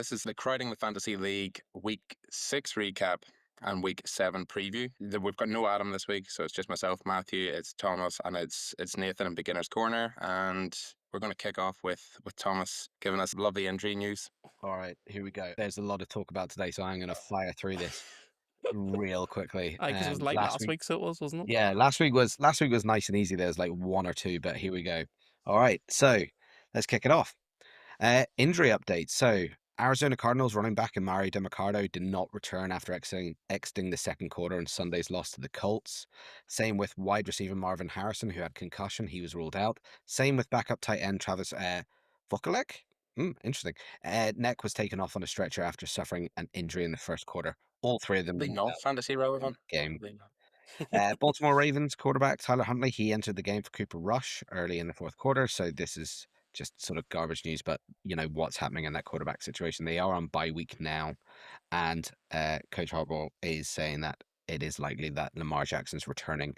this is the Crowding the Fantasy League Week 6 recap and Week 7 preview. We've got no Adam this week, so it's just myself, Matthew, it's Thomas, and it's Nathan in Beginner's Corner. And we're going to kick off with Thomas giving us lovely injury news. All right, here we go. There's a lot to talk about today, so I'm going to fire through this real quickly. Because it was like last week, so it wasn't it? Yeah, last week was nice and easy. There's like one or two, but here we go. All right, so let's kick it off. Injury update. So Arizona Cardinals running back Amari DeMarcado did not return after exiting the second quarter in Sunday's loss to the Colts. Same with wide receiver Marvin Harrison, who had concussion. He was ruled out. Same with backup tight end Travis Vokalek. Interesting. Neck was taken off on a stretcher after suffering an injury in the first quarter. All three of them Probably not fantasy relevant. game. Probably not. Baltimore Ravens quarterback Tyler Huntley, he entered the game for Cooper Rush early in the fourth quarter. So this is just sort of garbage news, but you know what's happening in that quarterback situation. They are on bye week now, and Coach Harbaugh is saying that it is likely that Lamar Jackson's returning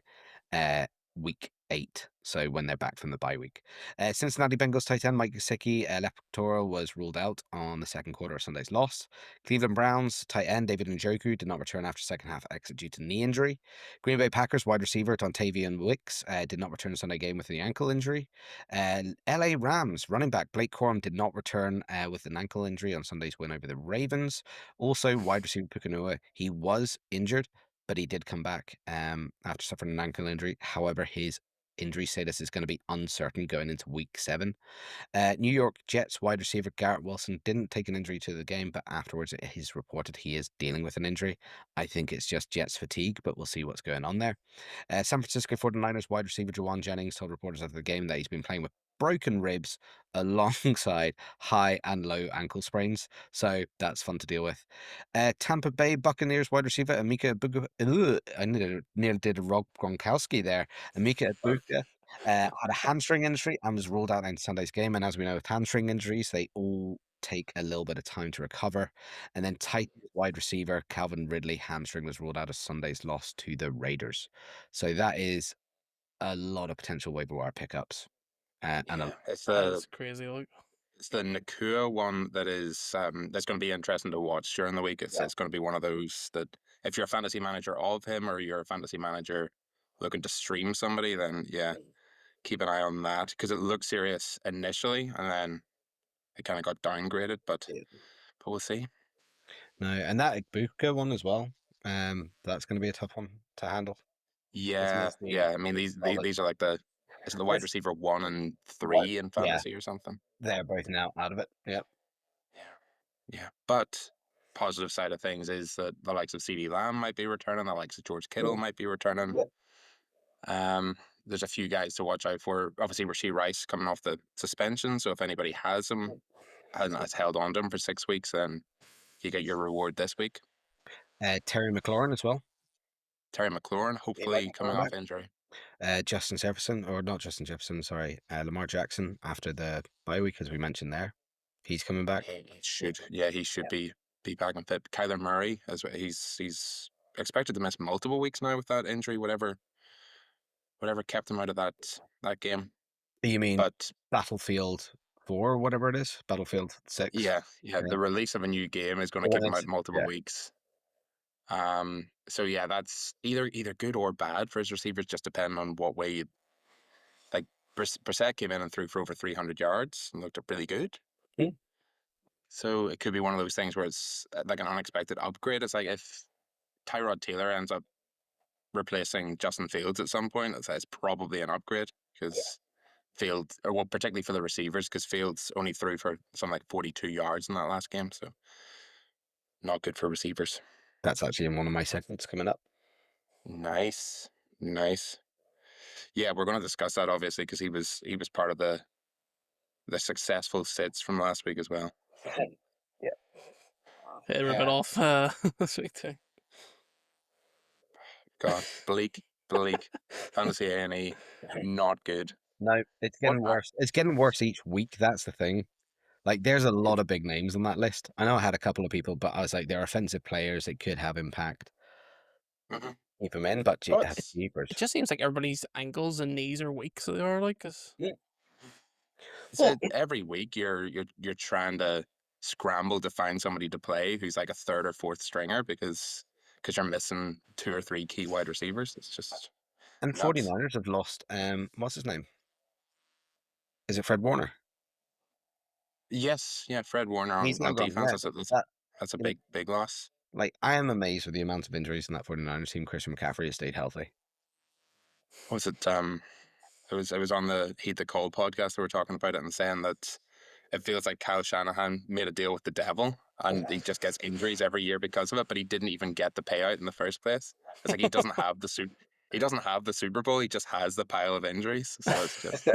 week 8, so when they're back from the bye week. Cincinnati Bengals tight end Mike Gesicki left pectoral was ruled out on the second quarter of Sunday's loss. Cleveland Browns tight end David Njoku did not return after second half exit due to knee injury. Green Bay Packers wide receiver Dontavian Wicks did not return to Sunday game with an ankle injury. LA Rams running back Blake Corum did not return with an ankle injury on Sunday's win over the Ravens. Also, wide receiver Pukanua, he was injured, but he did come back after suffering an ankle injury. However, his injury status is going to be uncertain going into week 7. New York Jets wide receiver Garrett Wilson didn't take an injury to the game, but afterwards it is reported he is dealing with an injury. I think it's just Jets fatigue, but we'll see what's going on there. San Francisco 49ers wide receiver Jawan Jennings told reporters after the game that he's been playing with broken ribs alongside high and low ankle sprains, so that's fun to deal with. Tampa Bay Buccaneers wide receiver Amika Ibuka, I nearly did a Rob Gronkowski there. Amika Ibuka had a hamstring injury and was ruled out in Sunday's game. And as we know, with hamstring injuries, they all take a little bit of time to recover. And then Titans wide receiver Calvin Ridley hamstring was ruled out of Sunday's loss to the Raiders. So that is a lot of potential waiver wire pickups. It's That's crazy. it's the Nakua one that is that's going to be interesting to watch during the week. It's going to be one of those that if you're a fantasy manager of him or you're a fantasy manager looking to stream somebody, then keep an eye on that because it looked serious initially and then it kind of got downgraded, but we'll see. No, and that Ibuka one as well. That's going to be a tough one to handle. Yeah. I mean, these are like is it the wide receiver 1 and 3 in fantasy or something? They're both now out of it. Yep. Yeah. But positive side of things is that the likes of CD Lamb might be returning, the likes of George Kittle might be returning. There's a few guys to watch out for. Obviously, Rashee Rice coming off the suspension, so if anybody has him and has held on to him for 6 weeks, then you get your reward this week. Terry McLaurin as well. Terry McLaurin, hopefully coming off injury. Justin Jefferson, or not Justin Jefferson, sorry, Lamar Jackson after the bye week, as we mentioned there. He's coming back. He should be back and fit. Kyler Murray, he's expected to miss multiple weeks now with that injury, whatever kept him out of that game. You mean Battlefield 4, whatever it is? Battlefield 6? Yeah. The release of a new game is going to keep him out multiple weeks. So yeah, that's either good or bad for his receivers, just depending on what way you like. Brissett came in and threw for over 300 yards and looked really good. So it could be one of those things where it's like an unexpected upgrade. It's like if Tyrod Taylor ends up replacing Justin Fields at some point, it's probably an upgrade because Fields, well, particularly for the receivers, because Fields only threw for something like 42 yards in that last game. So not good for receivers. That's actually in one of my segments coming up. Nice. Yeah, we're going to discuss that obviously because he was part of the successful sits from last week as well. Rip it off this week too. God, bleak. Fantasy A&E, not good. No, it's getting worse. It's getting worse each week. That's the thing. Like, there's a lot of big names on that list. I know I had a couple of people, but I was like, they're offensive players. It could have impact. Keep them in, but it just seems like everybody's ankles and knees are weak, so they are like. So every week you're trying to scramble to find somebody to play who's like a third or fourth stringer because you're missing 2 or 3 key wide receivers. It's just And nuts. 49ers have lost, what's his name? Is it Fred Warner? Yes, yeah, Fred Warner He's now on gone. defense. Yeah, That's a like, big loss. I am amazed with the amount of injuries in that 49ers team. Christian McCaffrey has stayed healthy. Was it it was on the Heat the Cold podcast. They were talking about it and saying that it feels like Kyle Shanahan made a deal with the devil and he just gets injuries every year because of it, but he didn't even get the payout in the first place. It's like he doesn't have the he doesn't have the Super Bowl, he just has the pile of injuries. So it's just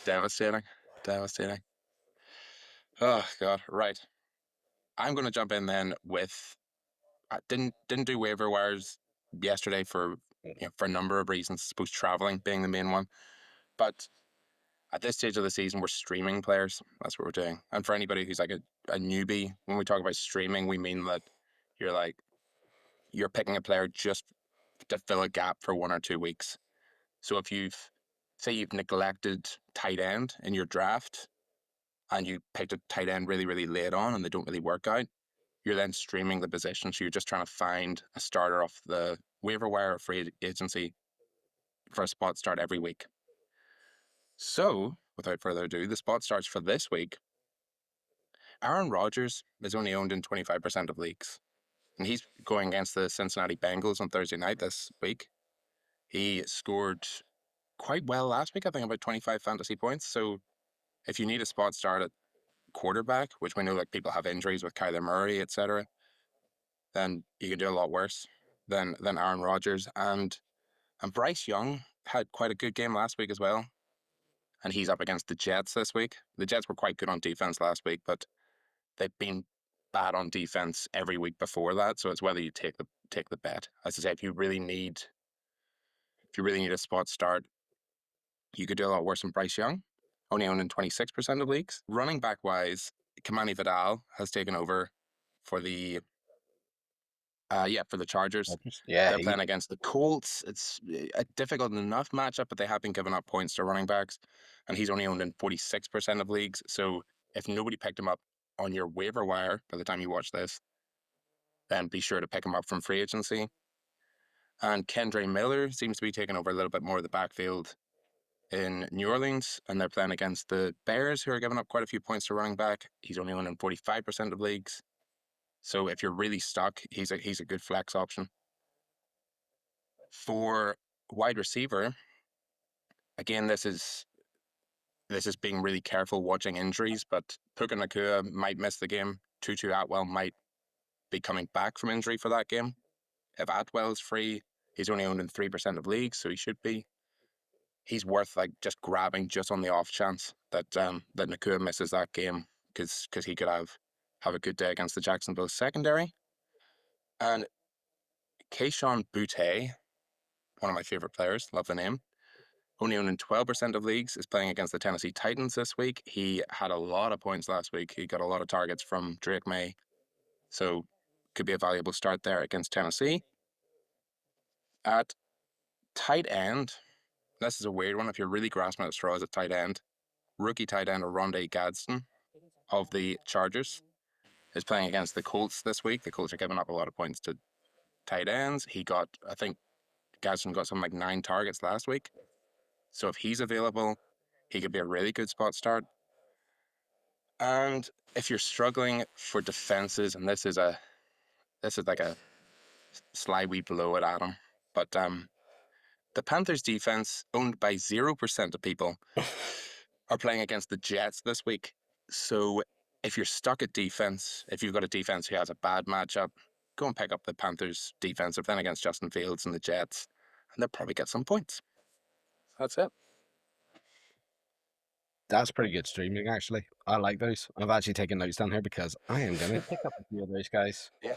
devastating. Devastating. Oh god, right. I'm gonna jump in then with I didn't do waiver wires yesterday for for a number of reasons, I suppose traveling being the main one. But at this stage of the season, we're streaming players. That's what we're doing. And for anybody who's like a newbie, when we talk about streaming, we mean that you're like, you're picking a player just to fill a gap for 1 or 2 weeks. So if say you've neglected tight end in your draft and you picked a tight end really, really late on and they don't really work out, you're then streaming the position. So you're just trying to find a starter off the waiver wire or free agency for a spot start every week. So without further ado, the spot starts for this week. Aaron Rodgers is only owned in 25% of leagues, and he's going against the Cincinnati Bengals on Thursday night this week. He scored quite well last week, I think about 25 fantasy points. So if you need a spot start at quarterback, which we know like people have injuries with Kyler Murray, etc., then you can do a lot worse than Aaron Rodgers. And Bryce Young had quite a good game last week as well. And he's up against the Jets this week. The Jets were quite good on defense last week, but they've been bad on defense every week before that. So it's whether you take the bet. As I say, if you really need a spot start, you could do a lot worse than Bryce Young, only owned in 26% of leagues. Running back wise, Kamani Vidal has taken over for the for the Chargers. Yeah, They're playing against the Colts. It's a difficult enough matchup, but they have been giving up points to running backs, and he's only owned in 46% of leagues. So if nobody picked him up on your waiver wire by the time you watch this, then be sure to pick him up from free agency. And Kendre Miller seems to be taking over a little bit more of the backfield in New Orleans, and they're playing against the Bears, who are giving up quite a few points to running back. He's only owned in 45% of leagues. So if you're really stuck, he's a good flex option. For wide receiver, again, this is being really careful watching injuries, but Puka Nakua might miss the game. Tutu Atwell might be coming back from injury for that game. If Atwell's free, he's only owned in 3% of leagues, so he should be. He's worth like just grabbing just on the off chance that that Nakua misses that game because he could have a good day against the Jacksonville secondary. And Keyshawn Butte, one of my favorite players, love the name. Only owned in 12% of leagues, is playing against the Tennessee Titans this week. He had a lot of points last week. He got a lot of targets from Drake May. So could be a valuable start there against Tennessee. At tight end, this is a weird one. If you're really grasping at straws at tight end, rookie tight end Rondé Gadsden of the Chargers is playing against the Colts this week. The Colts are giving up a lot of points to tight ends. I think Gadsden got something like 9 targets last week. So if he's available, he could be a really good spot start. And if you're struggling for defenses, and this is like a sly wee blow at Adam, but the Panthers defense, owned by 0% of people, are playing against the Jets this week. So if you're stuck at defense, if you've got a defense who has a bad matchup, go and pick up the Panthers defensive then against Justin Fields and the Jets, and they'll probably get some points. That's it. That's pretty good streaming, actually. I like those. I've actually taken notes down here because I am going to pick up a few of those guys. Yeah.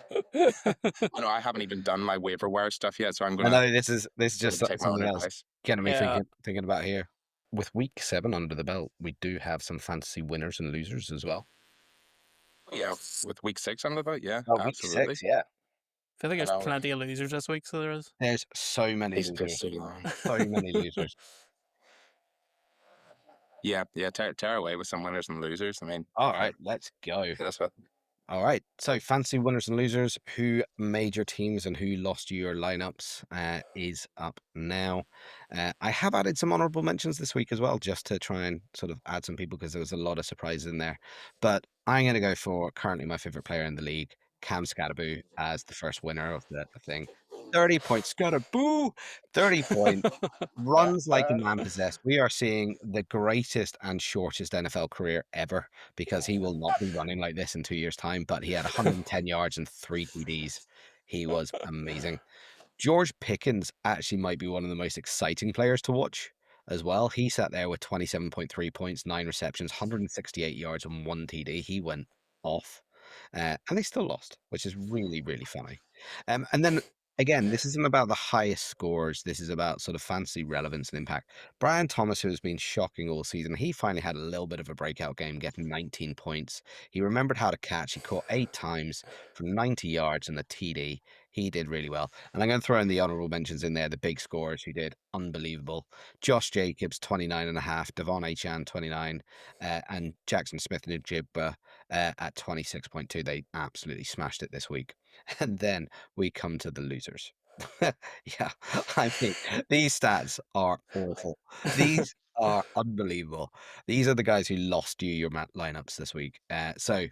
I know I haven't even done my waiver wire stuff yet, so I'm I gonna know this is just take my own something else advice. getting me Yeah. thinking about here. With week 7 under the belt, we do have some fantasy winners and losers as well. Yeah, with week 6 under the belt, yeah, Oh, week absolutely. 6, yeah. I feel like I there's know. plenty of losers this week, so there is. There's so many These are losers. so long. So many losers. Yeah, tear away with some winners and losers. I mean, All right, let's go. that's what. All right. So, fancy winners and losers. Who made your teams and who lost your lineups is up now. I have added some honorable mentions this week as well, just to try and sort of add some people because there was a lot of surprises in there. But I'm going to go for currently my favorite player in the league, Cam Scadaboo, as the first winner of the thing. 30 points. Scadaboo! 30 points. Runs like a man possessed. We are seeing the greatest and shortest NFL career ever because he will not be running like this in 2 years' time. But he had 110 yards and 3 TDs. He was amazing. George Pickens actually might be one of the most exciting players to watch as well. He sat there with 27.3 points, 9 receptions, 168 yards, and 1 TD. He went off. And they still lost, which is really, really funny. And then again, this isn't about the highest scores. This is about sort of fancy relevance and impact. Brian Thomas, who has been shocking all season, he finally had a little bit of a breakout game, getting 19 points. He remembered how to catch. He caught 8 times from 90 yards and a TD. He did really well. And I'm going to throw in the honorable mentions in there, the big scorers who did unbelievable. Josh Jacobs, 29.5, Devon Achan, 29, and Jackson Smith and Njigba at 26.2. They absolutely smashed it this week. And then we come to the losers. Yeah, I mean, these stats are awful. These are unbelievable. These are the guys who lost you your lineups this week. So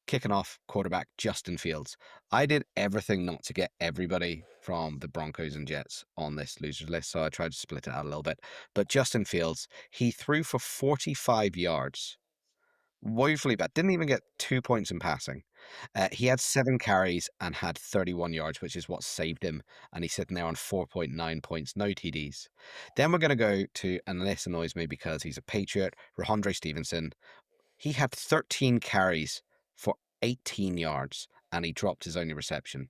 kicking off, quarterback Justin Fields. I did everything not to get everybody from the Broncos and Jets on this losers list, so I tried to split it out a little bit. But Justin Fields, he threw for 45 yards. Woefully bad. Didn't even get 2 points in passing. He had 7 carries and had 31 yards, which is what saved him. And he's sitting there on 4.9 points, no TDs. Then we're going to go to, and this annoys me because he's a Patriot, Ramondre Stevenson. He had 13 carries for 18 yards and he dropped his only reception.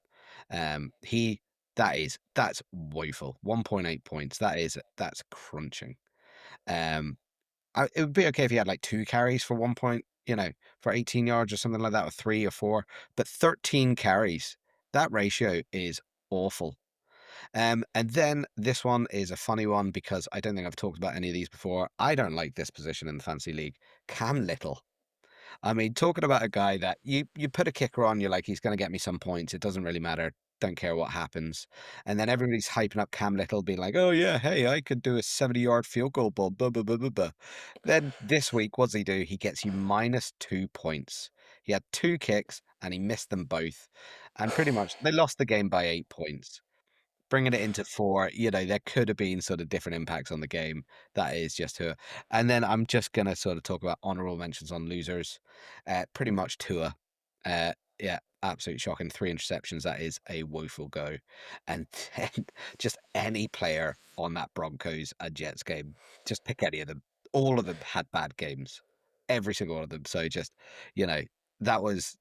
He that's woeful. 1.8 points. That's crunching. Um, it would be okay if he had like 2 carries for 1 point, for 18 yards or something like that, or 3 or 4. But 13 carries, that ratio is awful. And then this one is a funny one because I don't think I've talked about any of these before. I don't like this position in the fantasy league. Cam Little. I mean, talking about a guy that you put a kicker on, you're like, he's going to get me some points. It doesn't really matter. Don't care what happens. And then everybody's hyping up Cam Little, being like, oh, yeah, hey, I could do a 70-yard field goal ball. Blah, blah, blah, blah, blah. Then this week, what does he do? He gets you -2 points. He had 2 kicks and he missed them both. And pretty much they lost the game by 8 points. Bringing it into 4, there could have been sort of different impacts on the game. That is just Tua. And then I'm just gonna sort of talk about honorable mentions on losers. Pretty much Tua. Yeah, absolutely shocking. 3 interceptions. That is a woeful go. And then just any player on that Broncos and Jets game. Just pick any of them. All of them had bad games. Every single one of them. So just, you know, that was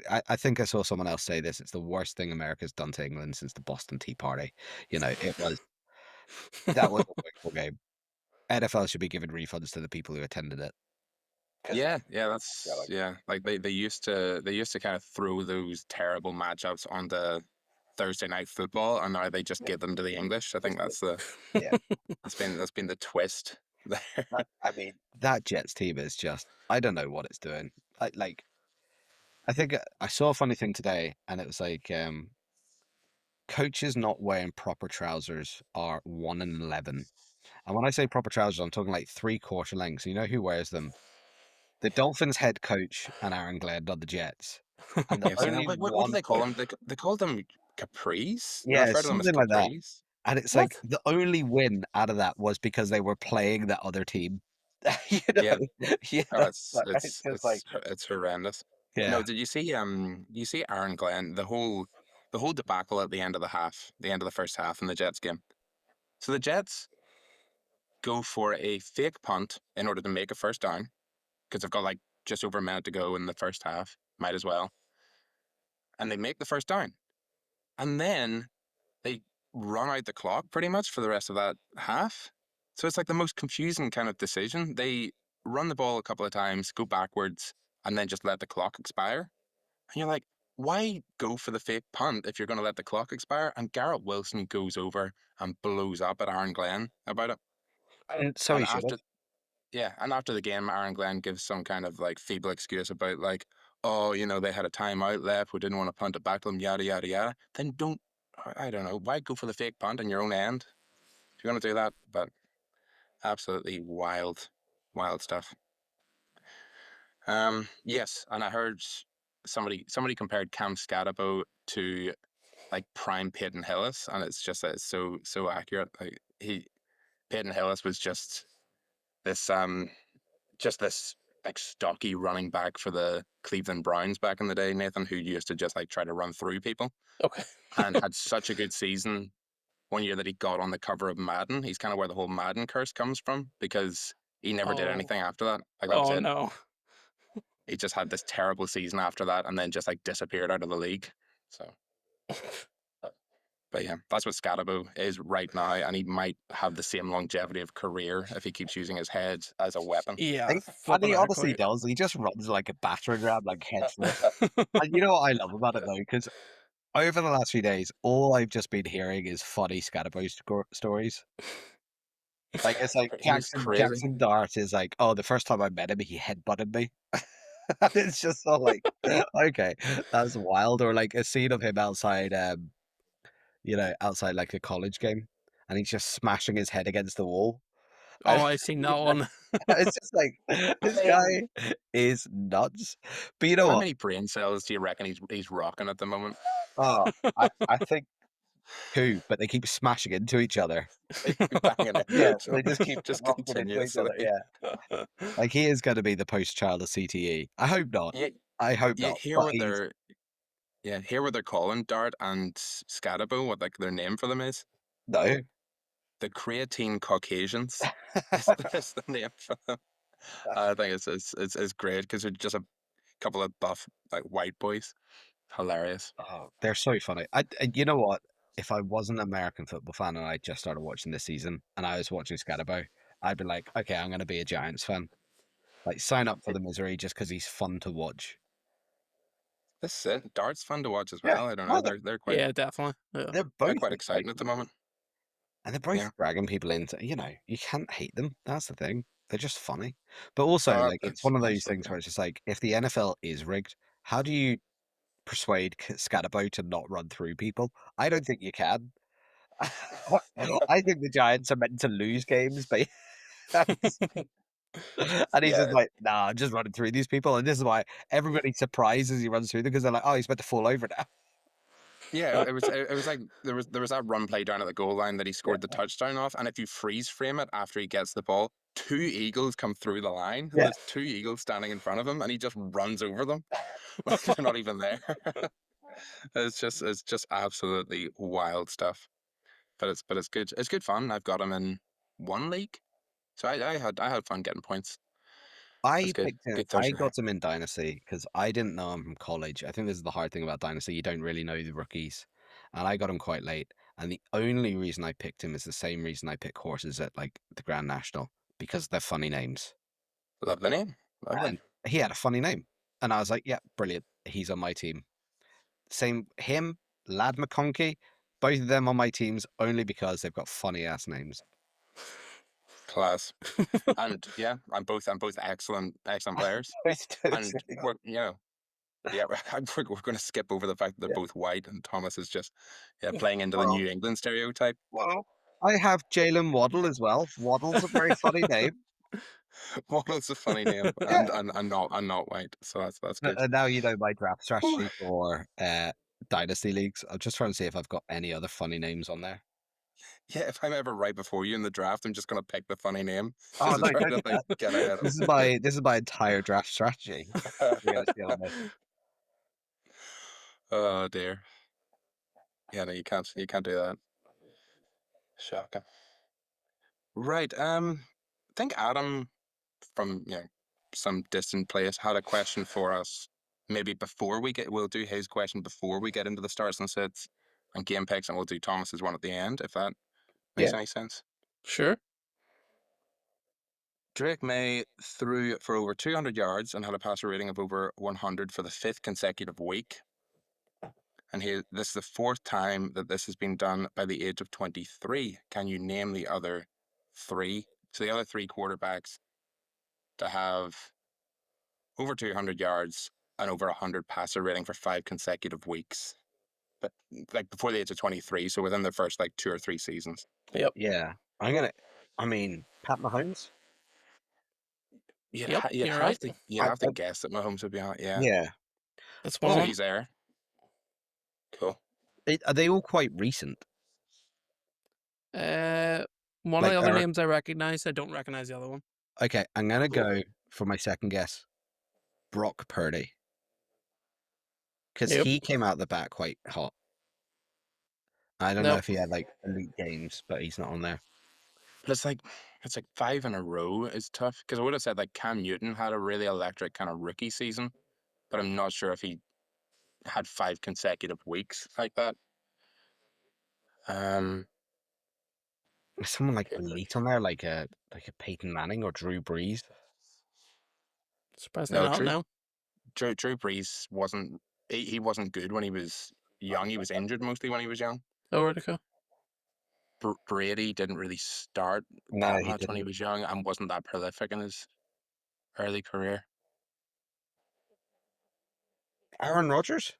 I think I saw someone else say this. It's the worst thing America's done to England since the Boston Tea Party. That was a wonderful game. NFL should be giving refunds to the people who attended it. Yeah, that's yeah. Like they used to kind of throw those terrible matchups onto Thursday night football, and now they just give them to the English. I think Yeah, that's been the twist there. I mean that Jets team is just I don't know what it's doing. I think I saw a funny thing today, and it was like coaches not wearing proper trousers are 1 in 11. And when I say proper trousers, I'm talking like 3/4 lengths. You know who wears them? The Dolphins head coach and Aaron Glenn on the Jets. And the Yeah, so only what do one they call them? They call them capris. They Yeah, refer to them as something like that. capris. And it's What? like the only win out of that was because they were playing that other team. You Yeah, know? oh, It's just like, it's horrendous. No, yeah. did you see Aaron Glenn, the whole debacle at the end of the end of the first half in the Jets game? So the Jets go for a fake punt in order to make a first down because they've got like just over a minute to go in the first half. Might as well. And they make the first down. And then they run out the clock pretty much for the rest of that half. So it's like the most confusing kind of decision. They run the ball a couple of times, go backwards, and then just let the clock expire. And you're like, why go for the fake punt if you're going to let the clock expire? And Garrett Wilson goes over and blows up at Aaron Glenn about it. And so And he should after have. Yeah, and after the game, Aaron Glenn gives some kind of like feeble excuse about like, oh, they had a timeout left, we didn't want to punt it back to them, yada yada yada. Then don't, I don't know, why go for the fake punt in your own end if you're gonna do that? But absolutely wild, wild stuff. Yes, and I heard somebody compared Cam Scatabo to like prime Peyton Hillis, and it's just that it's so accurate. Like Peyton Hillis was this just this like stocky running back for the Cleveland Browns back in the day, Nathan, who used to just like try to run through people Okay. and had such a good season one year that he got on the cover of Madden. He's kind of where the whole Madden curse comes from because he never did Oh. anything after that. Like that was Oh it. no. He just had this terrible season after that and then just like disappeared out of the league. So, but yeah, that's what Scatabo is right now, and he might have the same longevity of career if he keeps using his head as a weapon. Yeah, And flipping he a heck honestly out. does. He just runs like a battering ram, like head first. And you know what I love about it though, because over the last few days, all I've just been hearing is funny Scatterbo stories. Like it's like He was crazy. Jackson Dart is like, oh, the first time I met him, he headbutted me. And it's just so like, okay, that's wild. Or like a scene of him outside, outside like a college game, and he's just smashing his head against the wall. Oh, And I seen that one. it's just like I this mean, guy is nuts. But you know how what? many brain cells do you reckon he's rocking at the moment? Oh, I think two, but they keep smashing into each other. They keep banging Yeah, into each they other just keep just rocking into each other. continuously. Yeah, like he is going to be the post child of CTE. I hope not. You, I hope you not. hear But what he's they're hear what they're calling Dart and Scatabo, what like their name for them is? no. The creatine Caucasians. Is the name for them. I think it's great because they're just a couple of buff like white boys. Hilarious. Oh, they're so funny. You know what? If I was an American football fan and I just started watching this season and I was watching Scatterbo, I'd be like, okay, I'm going to be a Giants fan. Like, sign up for the misery just because he's fun to watch. This is it. Dart's fun to watch as Yeah. well. I don't know. Oh, They're quite Yeah, definitely. Yeah. they're they're both quite exciting at the exciting. moment. And they're both Yeah. dragging people into, you can't hate them. That's the thing. They're just funny. But also, Oh, like, it's that's one of those things absolutely. where it's just like, if the NFL is rigged, how do you persuade Scatterbo to not run through people? I don't think you can. I think the Giants are meant to lose games, but and he's just Yeah, like, nah, I'm just running through these people. And this is why everybody's surprised as he runs through them because they're like, oh, he's about to fall over now. yeah. It was like there was that run play down at the goal line that he Yeah. scored the touchdown off, and if you freeze frame it after he gets the ball, two eagles come through the line, and Yeah. there's two eagles standing in front of him, and he just runs over them like they're not even there. It's just absolutely wild stuff. But it's good. It's good fun. I've got him in one league, so I had fun getting points. That's I good. picked him. Good I Thursday night. got him in Dynasty because I didn't know him from college. I think this is the hard thing about Dynasty. You don't really know the rookies. And I got him quite late. And the only reason I picked him is the same reason I pick horses at like the Grand National because they're funny names. Lovely name. Lovely. And he had a funny name. And I was like, yeah, brilliant. He's on my team. Same him, Lad McConkey, both of them on my teams only because they've got funny ass names. Class. And yeah, I'm both excellent players. It's And really good. yeah, we're going to skip over the fact that they're Yeah. both white, and Thomas is just playing into the Well, New England stereotype. well, I have Jalen Waddle as well. Waddle's a very funny name. Waddle's a funny name, Yeah. and not white, so that's good. And now you know my draft Whew. strategy for dynasty leagues. I'm just trying to see if I've got any other funny names on there. Yeah, if I'm ever right before you in the draft, I'm just going to pick the funny name Oh just to no, try don't to do like that. get ahead of. This is my entire draft strategy. You're gonna steal this. Oh dear. Yeah, no, you can't do that. Shocking. Right. I think Adam from some distant place had a question for us. Maybe we'll do his question before we get into the starts and sits and game picks, and we'll do Thomas's one at the end if that makes Yeah. any sense. Sure. Drake May threw for over 200 yards and had a passer rating of over 100 for the fifth consecutive week. And this is the fourth time that this has been done by the age of 23. Can you name the other three? So the other three quarterbacks to have over 200 yards and over 100 passer rating for 5 consecutive weeks. But like before the age of 23, so within the first like 2 or 3 seasons. Yep. Yeah. I mean, Pat Mahomes. Yep. You're right. You'd have to guess that Mahomes would be on it. Yeah. Yeah. That's one So of Oh, them. he's there. Cool. are they all quite recent? One of Like, the other names I recognize, I don't recognize the other one. okay, I'm gonna go for my second guess. Brock Purdy, because Yep. he came out the bat quite hot. I don't know Nope. if he had like elite games, but he's not on there. But it's like 5 in a row is tough because I would have said like Cam Newton had a really electric kind of rookie season, but I'm not sure if he had 5 consecutive weeks like that. Um, Is someone like elite on there, like a Peyton Manning or Drew Brees? Surprisingly no, not. No. Drew Brees wasn't he wasn't good when he was young. He was injured mostly when he was young. Oh, where'd it go? Brady didn't really start No, that he much when he didn't. was young and wasn't that prolific in his early career. Aaron Rodgers?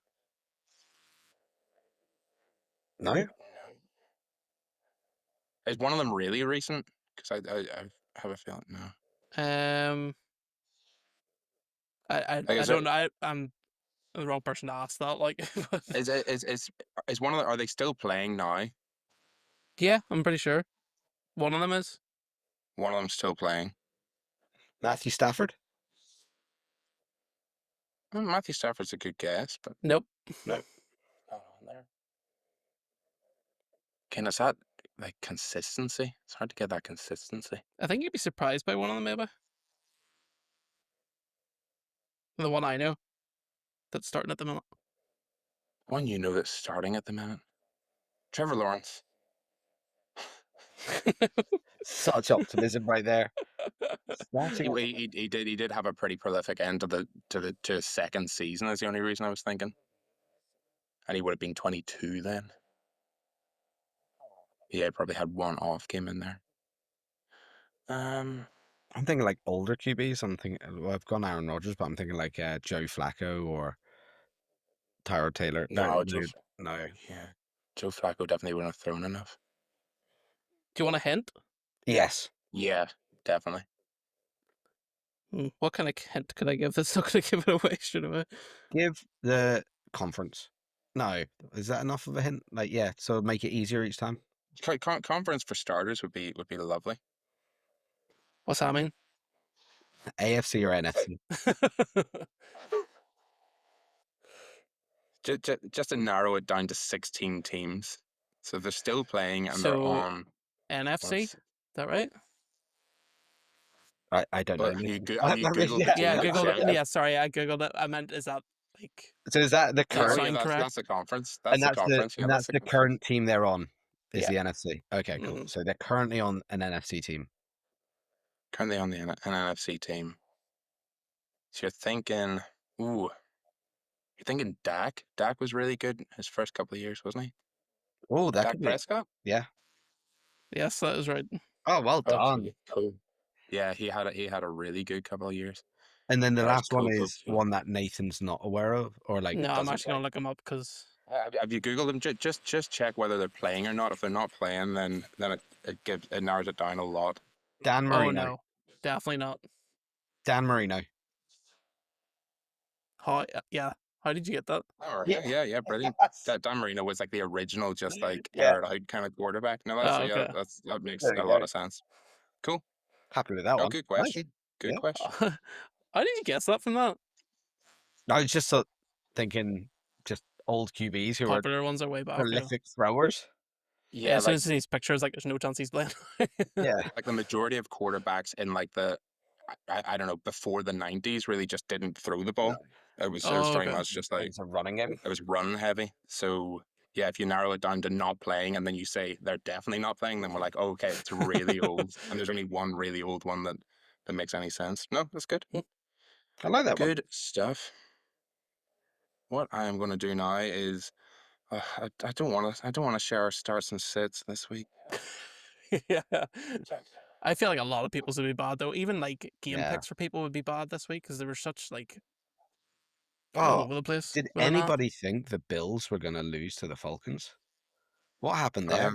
No. Is one of them really recent? Because I have a feeling no. Um, Like, I don't know. I'm the wrong person to ask that. Like, is one of them? Are they still playing now? yeah, I'm pretty sure one of them is. One of them's still playing. Matthew Stafford? Well, Matthew Stafford's a good guess, but Nope. No. not on there. Can is that like consistency? It's hard to get that consistency. I think you'd be surprised by one of them, maybe. The one I know that's starting at the minute. One you know that's starting at the minute. Trevor Lawrence. Such optimism right there. He did have a pretty prolific end to his second season. Is the only reason I was thinking, and he would have been 22 then. Yeah, he probably had one off game in there. I'm thinking like older QBs. I'm thinking, well, I've gone Aaron Rodgers, but I'm thinking like Joe Flacco or Tyrod Taylor. No, No. yeah, Joe Flacco definitely wouldn't have thrown enough. Do you want a hint? Yes. Yeah, definitely. What kind of hint could I give that's not going to give it away straight away? Give the conference. No. Is that enough of a hint? Like, yeah, so make it easier each time. Conference for starters would be lovely. What's that mean? AFC or NFC? Just to narrow it down to 16 teams, so they're still playing and they're So on. NFC, is that right? I don't know. But have you googled the Yeah. Yeah, team Googled yet? it. Yeah, sorry, I Googled it. I meant, is that like, So is that the does that Oh current? yeah, sound correct? that's the conference. And That's the conference. Yeah, that's that's the the conference. current team they're on is Yeah. the NFC. Okay, cool. Mhm. So they're currently on an NFC team. Currently on an NFC team. So you're thinking, ooh, you're thinking Dak. Dak was really good his first couple of years, wasn't he? Oh, that Dak could be. Prescott. Yeah. Yes, that is right. Oh, well done. Okay, cool. Yeah, he had a really good couple of years. And then the last one Cool. is one that Nathan's not aware of, or like No, I'm doesn't actually like. going to look them up because, Have you googled them? Just check whether they're playing or not. If they're not playing, then it narrows it down a lot. Dan oh Marino. no, definitely not. Dan Marino. How, yeah, how did you get that? Oh, Yeah. yeah, brilliant. Dan Marino was like the original, just like Yeah. aired out kind of quarterback. No, Oh, okay. that makes There a you lot go. of sense. Cool. Happy with that Oh, one. good Nice. question. Good Yeah. question. How did you guess that from that? I was just thinking just old QBs who are Popular ones are way back. Yeah. prolific throwers. Yeah, Yeah, as soon as I see these pictures, like, there's no chance he's playing. Yeah. like the majority of quarterbacks in like I don't know, before the 90s really just didn't throw the No. ball. It was Oh, very okay. much just like It's a running game. it was run heavy. So yeah, if you narrow it down to not playing and then you say they're definitely not playing, then we're like, oh, okay, it's really old. And there's only one really old one that makes any sense. No, that's good. I like that one. Good stuff. What I am going to do now is I don't want to share our starts and sits this week. Yeah. I feel like a lot of people's would be bad though. Even like game Yeah. picks for people would be bad this week because they were such like all Oh, over the place. did Were they not? anybody think the Bills were going to lose to the Falcons? What happened there?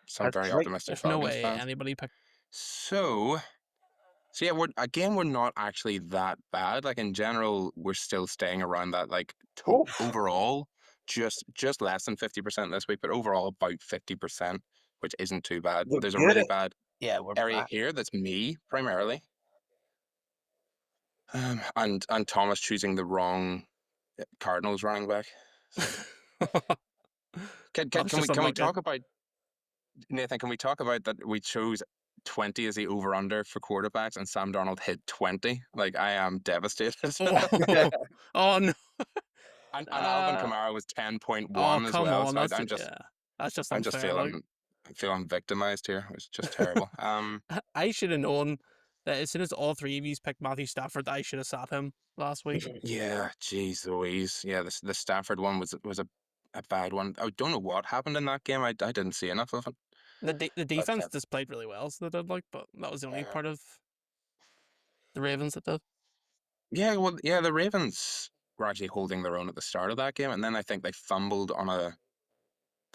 Some That's very great. optimistic There's no Falcons way fans. anybody picked. So, so yeah, we're not actually that bad. Like in general, we're still staying around that like Oof. overall, just less than 50% this week, but overall about 50%, which isn't too bad. We're There's a good really at. bad Yeah, we're area back. here that's me primarily, and Thomas choosing the wrong Cardinals running back. So That's can just we unlucky. talk about Nathan? Can we talk about that? We chose 20 as the over under for quarterbacks, and Sam Darnold hit 20. Like I am devastated. Oh, oh no. And Alvin Uh, Kamara was oh 10.1 as come well. on. So That's I'm just yeah. That's just I'm just unfair. Like feeling victimized here. It was just terrible. I should have known that as soon as all three of you picked Matthew Stafford, I should have sat him last week. Yeah, geez Louise. Yeah, the Stafford one was a bad one. I don't know what happened in that game. I didn't see enough of it. The But defense displayed really well, so they did like, but that was the only yeah. part of the Ravens that did. Yeah, well, yeah, the Ravens were actually holding their own at the start of that game, and then I think they fumbled on a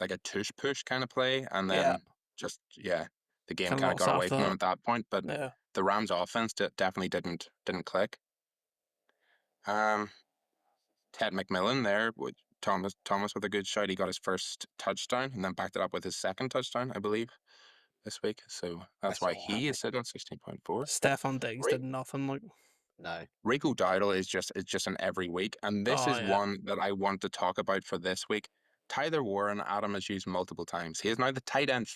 like a tush push kind of play, and Yeah, then just yeah, the game kind of kind of lost got away after from them that. at that point. But Yeah, the Rams' offense definitely didn't click. Um, Ted McMillan there with Thomas with a good shot. He got his first touchdown and then backed it up with his second touchdown, I believe, this week. So I that's why saw that. he is sitting on 16.4. Stefan Diggs did nothing. Like, No. Rico Dowdle is just an every week, and this oh is yeah, one that I want to talk about for this week. Tyler Warren, Adam has used multiple times. He is now the tight end.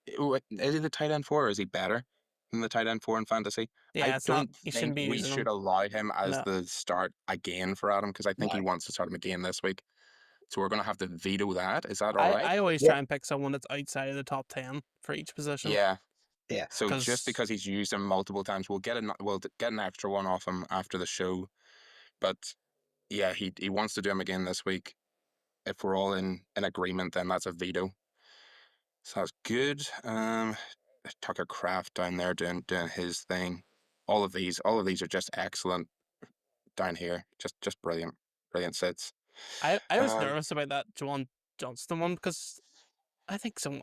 Is he the tight end four, or is he better than the tight end four in fantasy? I yeah. It's not. don't You shouldn't think be we using should him. allow him as No, the start again for Adam because I No. think he wants to start him again this week. So we're going to have to veto that. Is that all right? I always Yeah. try and pick someone that's outside of the top 10 for each position Yeah. Yeah. So just because because he's used him multiple times, we'll get an extra one off him after the show. But yeah, he wants to do him again this week. If we're all in agreement, then that's a veto. So that's good. Tucker Craft down there doing his thing. All of these are just excellent down here. Just brilliant sits. I was Um, nervous about that John Johnston one because I think some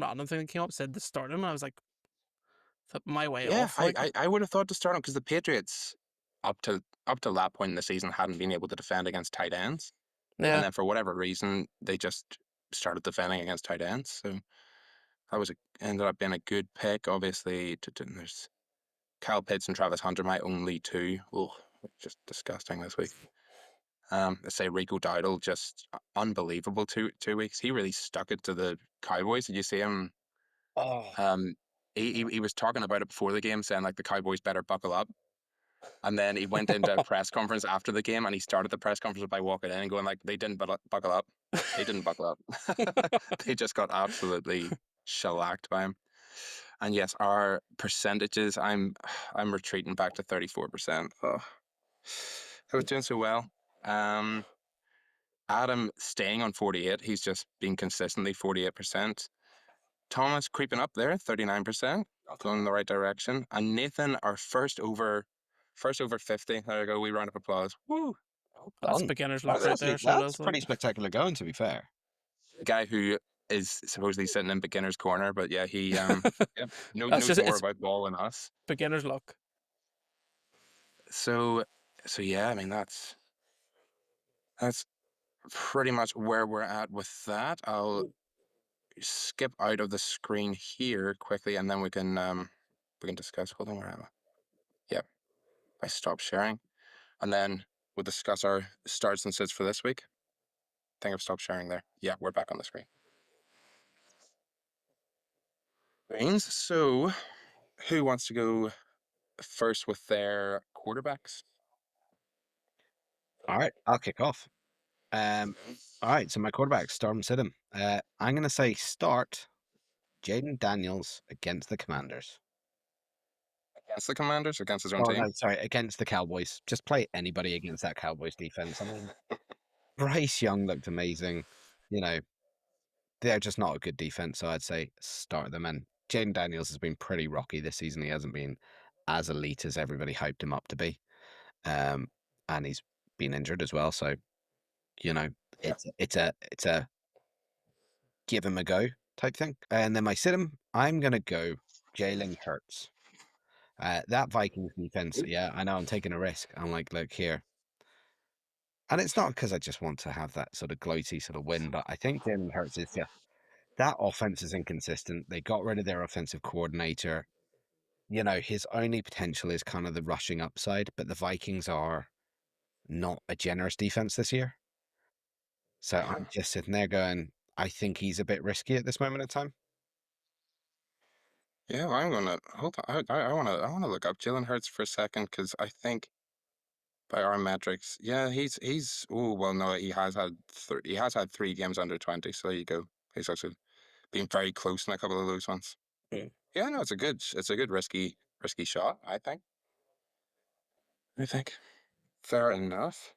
random thing that came up said to start him. And I was like, my way yeah, off. I, Like, I I would have thought to start him because the Patriots up to up to that point in the season hadn't been able to defend against tight ends, and yeah, then for whatever reason they just started defending against tight ends. So that ended up being a good pick. Obviously, there's Kyle Pitts and Travis Hunter, my only two. Oh, just disgusting this week. I say Rico Dowdle, just unbelievable 2 weeks. He really stuck it to the Cowboys. Did you see him? Oh. Um, he was talking about it before the game, saying like the Cowboys better buckle up. And then he went into a press conference after the game, and he started the press conference by walking in and going like, "They didn't buckle up. They didn't buckle up. They just got absolutely shellacked by him." And yes, our percentages. I'm retreating back to 34%. Oh, I was doing so well. Um, Adam staying on 48. He's just been consistently 48%. Thomas creeping up there, 39%, going in the right direction. And Nathan, our first over 50. There we go. We round of applause. Woo! Well that's done. beginner's luck That's right actually there. Sure that's does. Like, pretty spectacular going, to be fair. The guy who is supposedly sitting in beginner's corner, but yeah, he yeah, that's knows just more it's about ball than us. beginner's luck. So so yeah, I mean that's pretty much where we're at with that. I'll skip out of the screen here quickly, and then we can discuss. Hold on, where am I? Yep, I stop sharing, and then we'll discuss our starts and sits for this week. I think I've stopped sharing there. Yeah, we're back on the screen. Brains. So, who wants to go first with their quarterbacks? All right, I'll kick off. All right, so my quarterback, Storm Sidham. I'm going to say start Jaden Daniels against the Commanders. Against the Commanders, against his own Oh, team. no, sorry, against the Cowboys. Just play anybody against that Cowboys defense. I mean, Bryce Young looked amazing. You know, they're just not a good defense, so I'd say start them in. Jaden Daniels has been pretty rocky this season. He hasn't been as elite as everybody hyped him up to be. And he's been injured as well. So, you know, Yeah. it's a give him a go type thing. And then my sit him, I'm gonna go Jalen Hurts. That Vikings defense, yeah, I know I'm taking a risk. I'm like, look here. And it's not because I just want to have that sort of gloaty sort of win, but I think Jalen Hurts is just that offense is inconsistent. They got rid of their offensive coordinator. His only potential is kind of the rushing upside, but the Vikings are not a generous defense this year. So Yeah. I'm just sitting there going, I think he's a bit risky at this moment in time. Yeah, I'm gonna hold on. I wanna look up Jalen Hurts for a second because I think by our metrics, yeah, he's. Oh well, no, he has had 3 games under 20. So there you go. He's actually been very close in a couple of those ones. Mm. Yeah, no, it's a good risky shot. I think fair enough.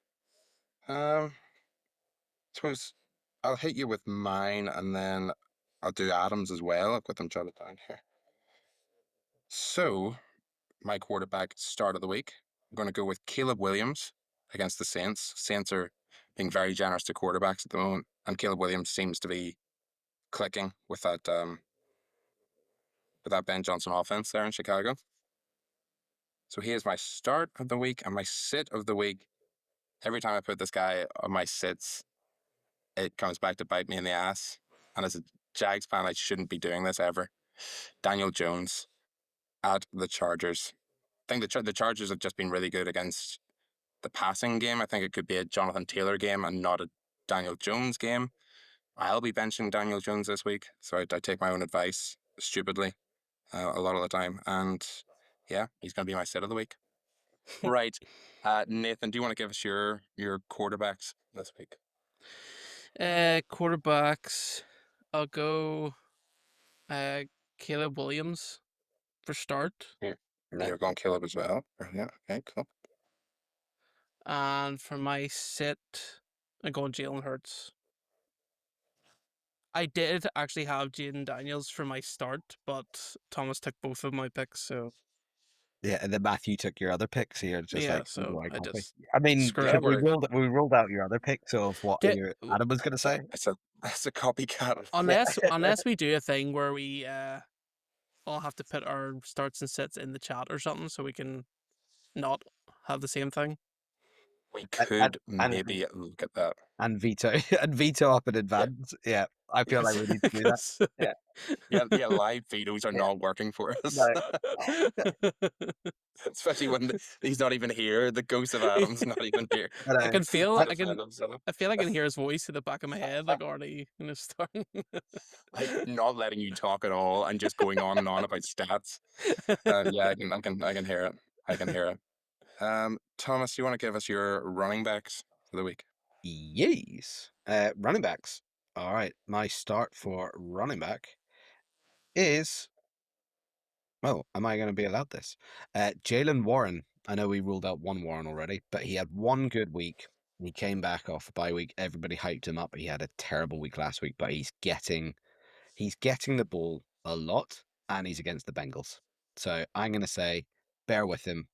Suppose I'll hit you with mine, and then I'll do Adams as well. I've got them jotted down here. So my quarterback start of the week, I'm going to go with Caleb Williams against the Saints. Saints are being very generous to quarterbacks at the moment, and Caleb Williams seems to be clicking with that Ben Johnson offense there in Chicago. So he is my start of the week, and my sit of the week. Every time I put this guy on my sits, it comes back to bite me in the ass. And as a Jags fan, I shouldn't be doing this ever. Daniel Jones at the Chargers. I think the Chargers have just been really good against the passing game. I think it could be a Jonathan Taylor game and not a Daniel Jones game. I'll be benching Daniel Jones this week, so I take my own advice stupidly a lot of the time. And yeah, he's going to be my sit of the week. Right. Nathan, do you want to give us your quarterbacks this week? Quarterbacks. I'll go Caleb Williams for start. Here. No. You're going Caleb as well. Yeah. Okay. Cool. And for my sit, I'm going Jalen Hurts. I did actually have Jaden Daniels for my start, but Thomas took both of my picks, so Yeah, and then Matthew took your other pick, so you're just yeah, like, who do so I I copy? just I mean, screw Yeah, it. we ruled out your other picks of what Di- Adam was going to say. it's a copycat. Yeah. unless we do a thing where we all have to put our starts and sits in the chat or something, so we can not have the same thing. We and, could and maybe look at that. and veto and veto up in Yeah. advance. Yeah, I feel like Yes. we need to do that. Yeah, Yeah. Live vetoes are yeah. not working for us. No. Especially when he's not even here. The ghost of Adam's not even here I I know. can feel to I can defend himself. I feel I can hear his voice in the back of my head, like already starting. Like not letting you talk at all and just going on and on about stats. Yeah, I can hear it. I can hear it. Thomas, you want to give us your running backs for the week? Yes. Running backs. All right, my start for running back is. Oh, am I going to be allowed this? Jalen Warren. I know we ruled out one Warren already, but he had one good week. He came back off a bye week. Everybody hyped him up. He had a terrible week last week, but he's getting the ball a lot, and he's against the Bengals. So I'm going to say, bear with him.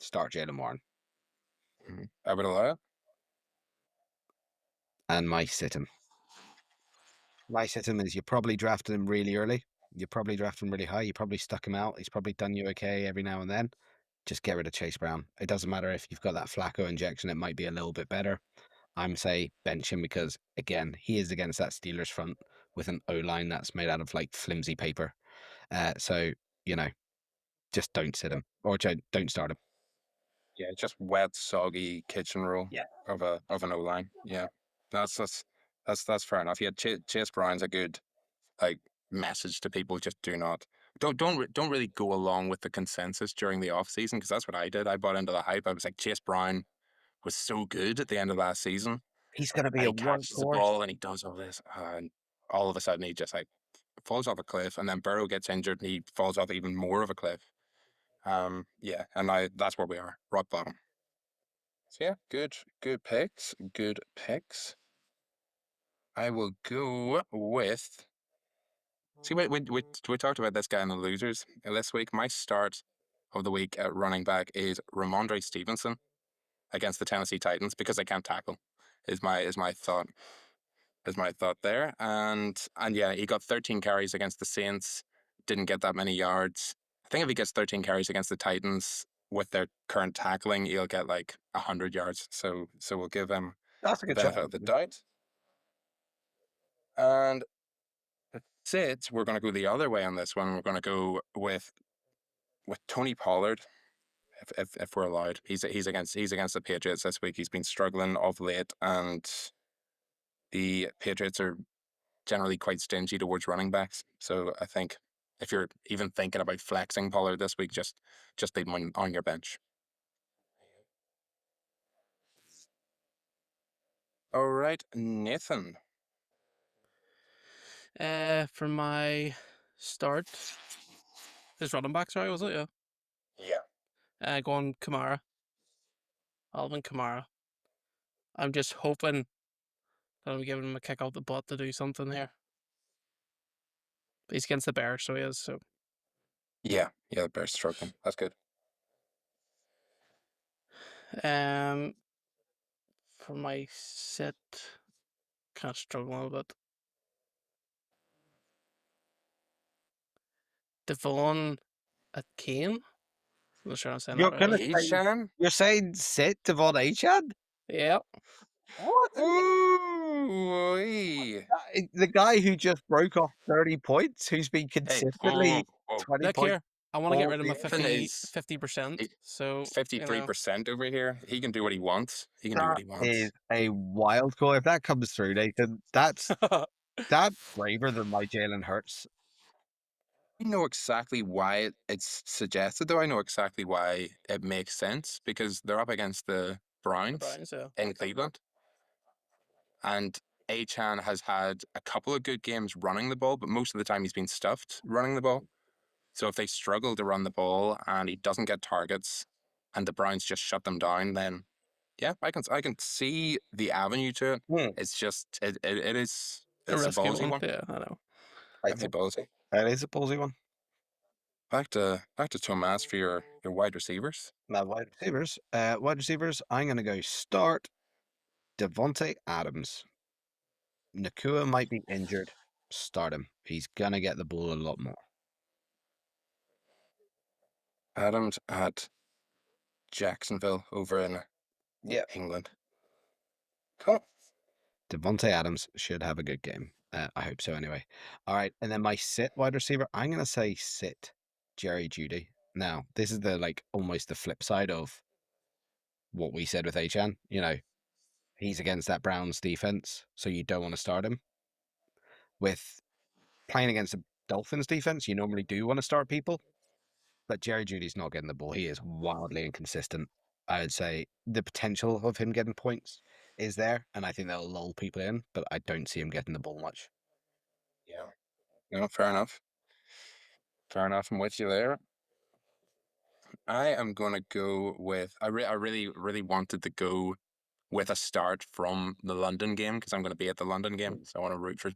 Start Jalen Warren, I would allow it. and my sit him. My sit him is you probably drafted him really early. You probably drafted him really high. You probably stuck him out. He's probably done you okay every now and then. Just get rid of Chase Brown. It doesn't matter if you've got that Flacco injection. It might be a little bit better. I'm say bench him because again he is against that Steelers front with an O line that's made out of like flimsy paper. So you know, just don't sit him or don't start him. Yeah, just wet, soggy kitchen roll Yeah. of an O line. Yeah, that's fair enough. Yeah, Chase Brown's a good like message to people. Just don't really go along with the consensus during the off season because that's what I did. I bought into the hype. I was like, Chase Brown was so good at the end of last season. He's going to be And a he catches the workhorse. ball and he does all this, and all of a sudden he just like falls off a cliff, and then Burrow gets injured and he falls off even more of a cliff. Yeah, and now that's where we are, rock bottom. So yeah, good picks, good picks. I will go with See, we talked about this guy in the losers this week. My start of the week at running back is Ramondre Stevenson against the Tennessee Titans because they can't tackle. Is my thought there. And yeah, he got 13 carries against the Saints. Didn't get that many yards. I think if he gets 13 carries against the Titans with their current tackling, he'll get like 100 yards. So we'll give him That's a the good shot. benefit of the doubt. And that's it. We're going to go the other way on this one. We're going to go with Tony Pollard, if we're allowed. He's against the Patriots this week. He's been struggling of late, and the Patriots are generally quite stingy towards running backs. So I think if you're even thinking about flexing Pollard this week, just leave him on your bench. All right, Nathan. For my start, his running back, sorry, was it? Yeah. Yeah. Going Kamara. Alvin Kamara. I'm just hoping that I'm giving him a kick out the butt to do something here. But he's against the Bears, so he is. So Yeah, the Bears struggling. That's good. um, for my sit, kind of struggling a little bit. Devon at Kane. I'm not sure I'm saying You're that right. gonna Is it? say Shan? you're saying sit Devon Achad? Yeah. What? Ooh, The guy who just broke off 30 points, who's been hey, whoa, consistently whoa. 20 Look points here. I want to get all rid of my season. Nathan is 50%. So, 53% over here. He can do what he wants. He can do what That he is wants. a wild call. If that comes through, Nathan, that's braver than my Jalen Hurts. I know exactly why it's suggested, though. I know exactly why it makes sense because they're up against the the Browns Browns, yeah. in Cleveland. And Achan has had a couple of good games running the ball, but most of the time he's been stuffed running the ball. So if they struggle to run the ball and he doesn't get targets and the Browns just shut them down, then yeah, I can see the avenue to it. Hmm. It's just it's A a risky ballsy one. one. Yeah, I know. I Definitely think ballsy. that is a ballsy one. Back to Tomas for your wide receivers. Now, wide receivers, I'm going to go start Devontae Adams. Nakua might be injured. Start him. He's going to get the ball a lot more. Adams at Jacksonville over in Yeah. England. Cool. Devontae Adams should have a good game. I hope so anyway. All right. And then my sit wide receiver, I'm going to say sit Jerry Judy. Now, this is almost the flip side of what we said with Achan. He's against that Browns defense, so you don't want to start him. With playing against the Dolphins defense, you normally do want to start people, but Jerry Judy's not getting the ball. He is wildly inconsistent. I would say the potential of him getting points is there, and I think that'll lull people in, but I don't see him getting the ball much. Yeah. No, fair enough. Fair enough. I'm with you there. I am going to go with. I really wanted to go with a start from the London game because I'm going to be at the London game, so I want to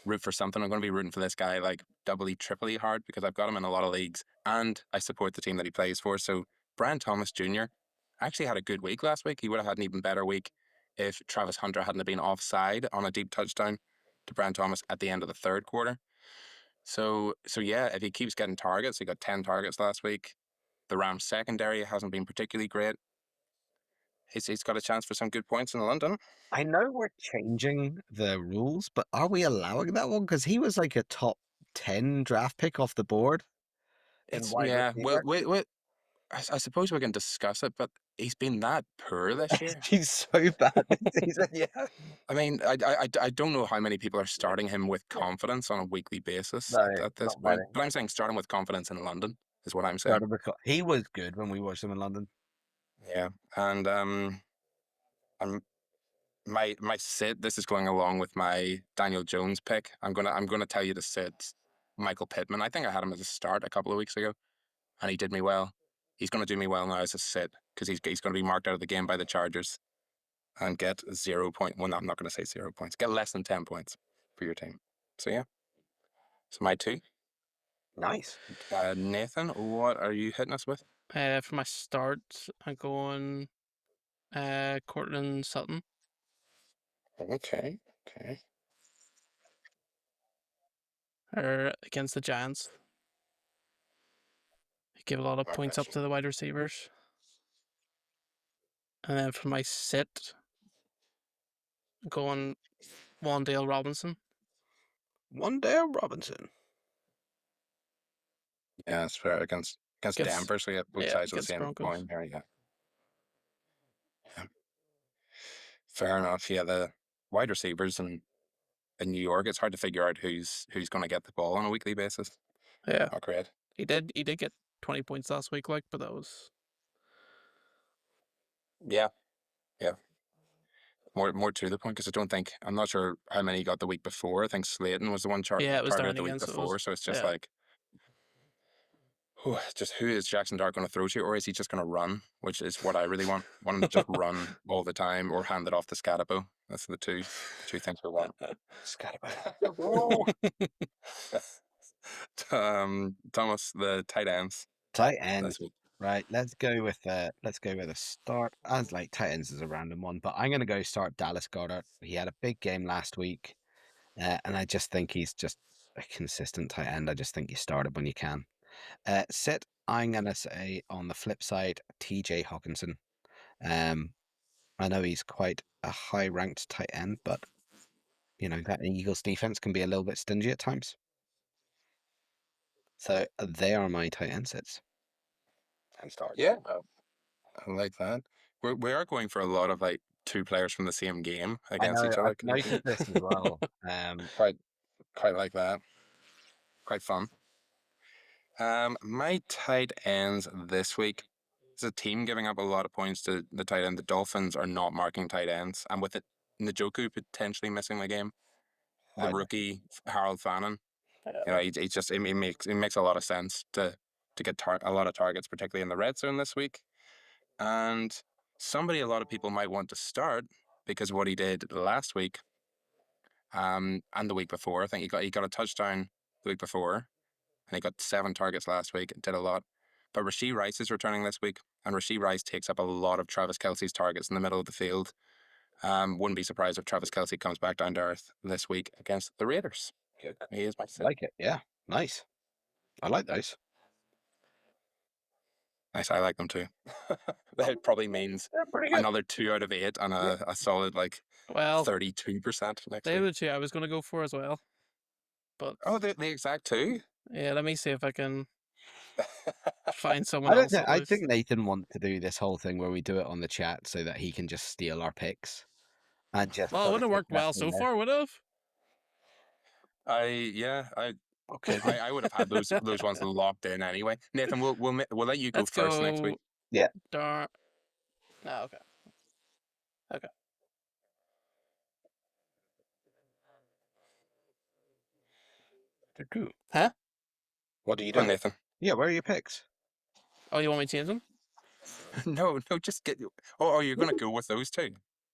root for something. I'm going to be rooting for this guy like doubly, triply hard because I've got him in a lot of leagues and I support the team that he plays for. So Brian Thomas Jr. actually had a good week last week. He would have had an even better week if Travis Hunter hadn't have been offside on a deep touchdown to Brian Thomas at the end of the third quarter. So yeah, if he keeps getting targets, he got 10 targets last week. The Rams secondary hasn't been particularly great. He's got a chance for some good points in London. I know we're changing the rules, but are we allowing that one? Because he was like a top 10 draft pick off the board in It's wide yeah. Well, receiver. I suppose we can discuss it, but he's been that poor this year. He's so bad this season. Yeah. I mean, I don't know how many people are starting him with confidence on a weekly basis No, at this not point. many. But I'm saying starting with confidence in London is what I'm saying. Started with he was good when we watched him in London. Yeah, and I'm my sit. This is going along with my Daniel Jones pick. I'm gonna tell you to sit Michael Pittman. I think I had him as a start a couple of weeks ago, and he did me well. He's going to do me well now as a sit because he's going to be marked out of the game by the Chargers and get 0 point. Well, no, I'm not going to say 0 points. Get less than 10 points for your team. So yeah, So my two. Nice. Nathan, what are you hitting us with? For my start, I'm going Cortland Sutton Okay. Okay. or against the Giants. Give a lot of I points got up you. to the wide receivers. And then for my sit, I'm going Wandale Robinson. Wandale Robinson. Yeah, it's fair against Against Denver, so you have both yeah, sides of the against same Broncos. coin here. Yeah. Yeah. Fair enough. Yeah, the wide receivers in New York, it's hard to figure out who's going to get the ball on a weekly basis. Yeah. Not great. He did get 20 points last week, like, but that was Yeah. Yeah. More to the point, because I'm not sure how many he got the week before. I think Slayton was the one yeah, it was targeted down the week again, so it was before. So it's just yeah. like, just who is Jackson Dart going to throw to, or is he just going to run? Which is what I really want. Want him to just run all the time, or hand it off to Scadapo. That's the two things we want. Scadapo. Thomas, the tight ends Tight end. this week. Right, let's go with a start. As like tight ends is a random one, but I'm gonna go start Dallas Goedert. He had a big game last week, and I just think he's just a consistent tight end. I just think you start it when you can. Sit. I'm gonna say on the flip side, TJ Hawkinson. I know he's quite a high ranked tight end, but that Eagles defense can be a little bit stingy at times. So they are my tight end sits and starts. Yeah, I like that. We are going for a lot of like two players from the same game I against know. each other. I've noticed this as well. Quite quite like that. Quite fun. My tight ends this week is a team giving up a lot of points to the tight end. The Dolphins are not marking tight ends, and with it, Njoku potentially missing the game, the rookie Harold Fannin, he just it makes a lot of sense to get a lot of targets, particularly in the red zone this week. And somebody a lot of people might want to start because of what he did last week, and the week before. I think he got a touchdown the week before, and he got 7 targets last week. Did a lot. But Rashee Rice is returning this week, and Rashee Rice takes up a lot of Travis Kelce's targets in the middle of the field. Wouldn't be surprised if Travis Kelce comes back down to earth this week against the Raiders. Good. He is my I like it. Yeah, nice. I like those. Nice, I like them too. That probably means They're pretty good. another 2 out of 8 and a solid like Well, 32% next they were week. the two I was going to go for as well. But Oh, the exact 2? yeah, let me see if I can find someone I don't else think. at I think least. Nathan wants to do this whole thing where we do it on the chat so that he can just steal our picks and just Well, it put wouldn't have his worked best well in so there. far, would it have? I Okay, I, then. I would have had those ones locked in anyway. Nathan, we'll let you go Let's first next week. go. Yeah. Darn. No, okay. Okay. Huh? What are you Go on, doing? Nathan. Yeah, where are your picks? Oh, you want me to change them? No, just get. Oh, you're gonna go with those 2?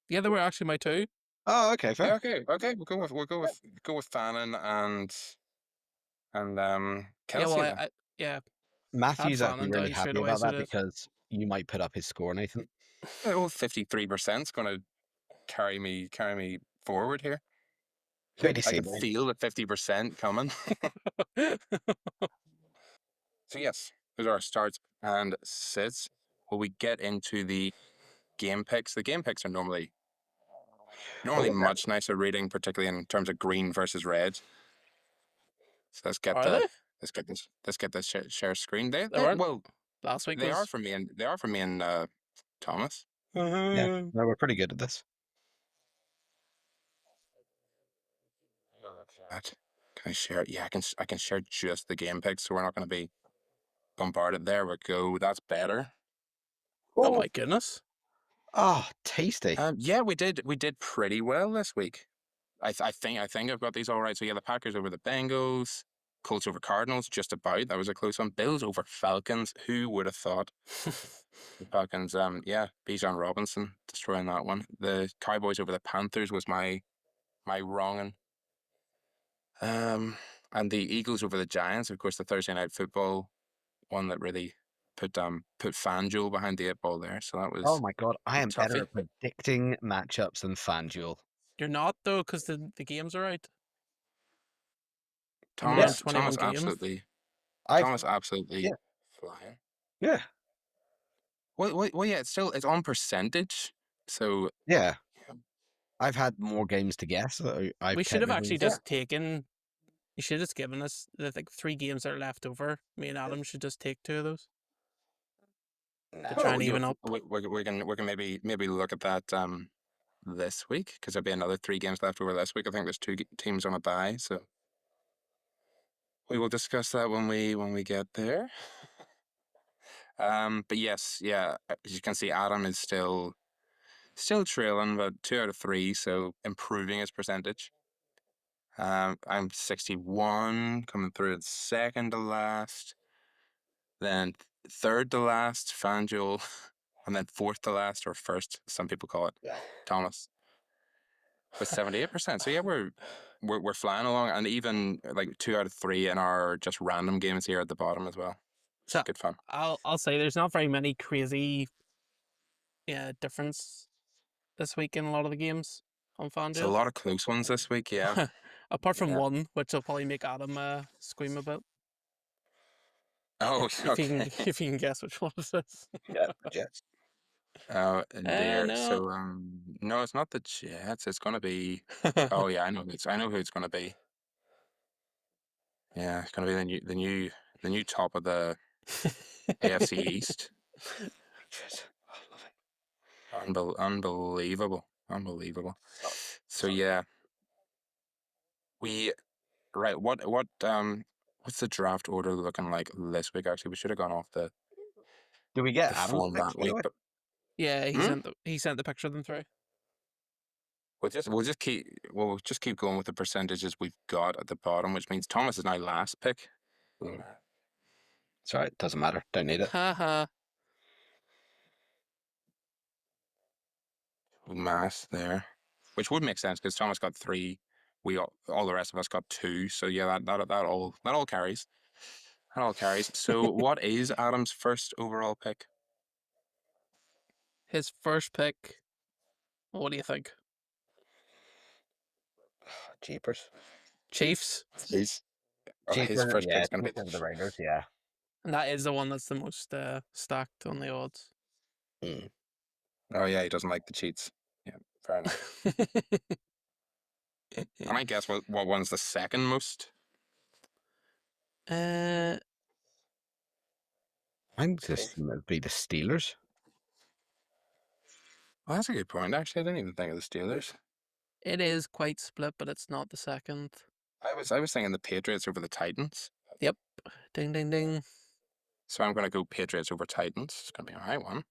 Yeah, they were actually my two. Oh, okay, Yeah, fair. okay. We'll go with Fannin and Yeah, well, Kelsey then. yeah, I had Matthew's actually Fannin really down straight happy away, about so that did. because you might put up his score, Nathan. Oh, 53% is gonna carry me forward here. Good to I see, can mate. feel the 50% coming. So yes, those are our starts and sits. Will we get into the game picks? The game picks are normally Okay. much nicer reading, particularly in terms of green versus red. So let's get Are the they? let's get this share screen. They, They they weren't. well Last week they are was. for me and Thomas. Yeah, no, we're pretty good at this. That can I share? Yeah, I can share just the game picks, so we're not going to be bombarded. There we go. That's better. Oh Oh, my goodness. tasty. Yeah, we did pretty well this week. I think I've got these all right. So yeah, the Packers over the Bengals, Colts over Cardinals, just about. That was a close one. Bills over Falcons. Who would have thought? The Falcons, yeah, Bijan Robinson destroying that one. The Cowboys over the Panthers was my wronging. And the Eagles over the Giants, of course, the Thursday night football one that really put FanDuel behind the eight ball there. So that Oh was my god, I a am better toughie. at predicting matchups than FanDuel. You're not though, because the games are out. And we're on Yeah, Thomas 21 games. absolutely I've Thomas absolutely yeah flying. yeah Well, yeah, it's on percentage. So yeah. yeah. I've had more games to guess. So I've We should have technically actually just taken. You should have just given us the like 3 games that are left over. Me and Adam should just take 2 of those to try Oh, and even up. we can maybe look at that this week because there'll be another 3 games left over this week. I think there's two teams on a bye, so we will discuss that when we get there. But yes, yeah, as you can see, Adam is still trailing, but 2 out of 3, so improving his percentage. I'm 61, coming through at second to last, then third to last, FanDuel, and then fourth to last, or first, some people call it, Thomas, with 78%. So yeah, we're flying along, and even like 2 out of 3 in our just random games here at the bottom as well. It's So good fun. I'll say there's not very many crazy difference this week in a lot of the games on It's a FanDuel. lot of close ones this week, yeah. Apart from Yeah. one, which will probably make Adam scream a bit Oh, if you can okay. if you can guess which one it is. yeah Jets. Oh, dear. No. So, no, it's not the Jets. It's gonna be. Oh yeah, I know who it's gonna be. Yeah, it's gonna be the new top of the AFC East. Unbelievable. So yeah, we right. What's the draft order looking like this week? Actually, we should have gone off Do we the get Adam's form picks, that by the week, way? but Yeah, hmm? he sent the picture of them through. We'll just keep going with the percentages we've got at the bottom, which means Thomas is now last pick. It's all right. Doesn't matter. Don't need it. Haha. Math there, which would make sense because Thomas got 3. All the rest of us got 2. So yeah, that all carries. That all carries. So what is Adam's first overall pick? His first pick. What do you think? Jeepers. Chiefs. His his Cheaper, first pick yeah. is going to be Cheaper the Raiders, yeah. And that is the one that's the most stacked on the odds. Mm. Oh yeah, he doesn't like the cheats. Yeah, fair enough. And I guess what one's the second most? uh, I'm just thinking it'd be the Steelers. Well, that's a good point. Actually, I didn't even think of the Steelers. it is quite split, but it's not the second. I was thinking the Patriots over the Titans. Yep. Ding, ding, ding. So I'm going to go Patriots over Titans. It's going to be a high one.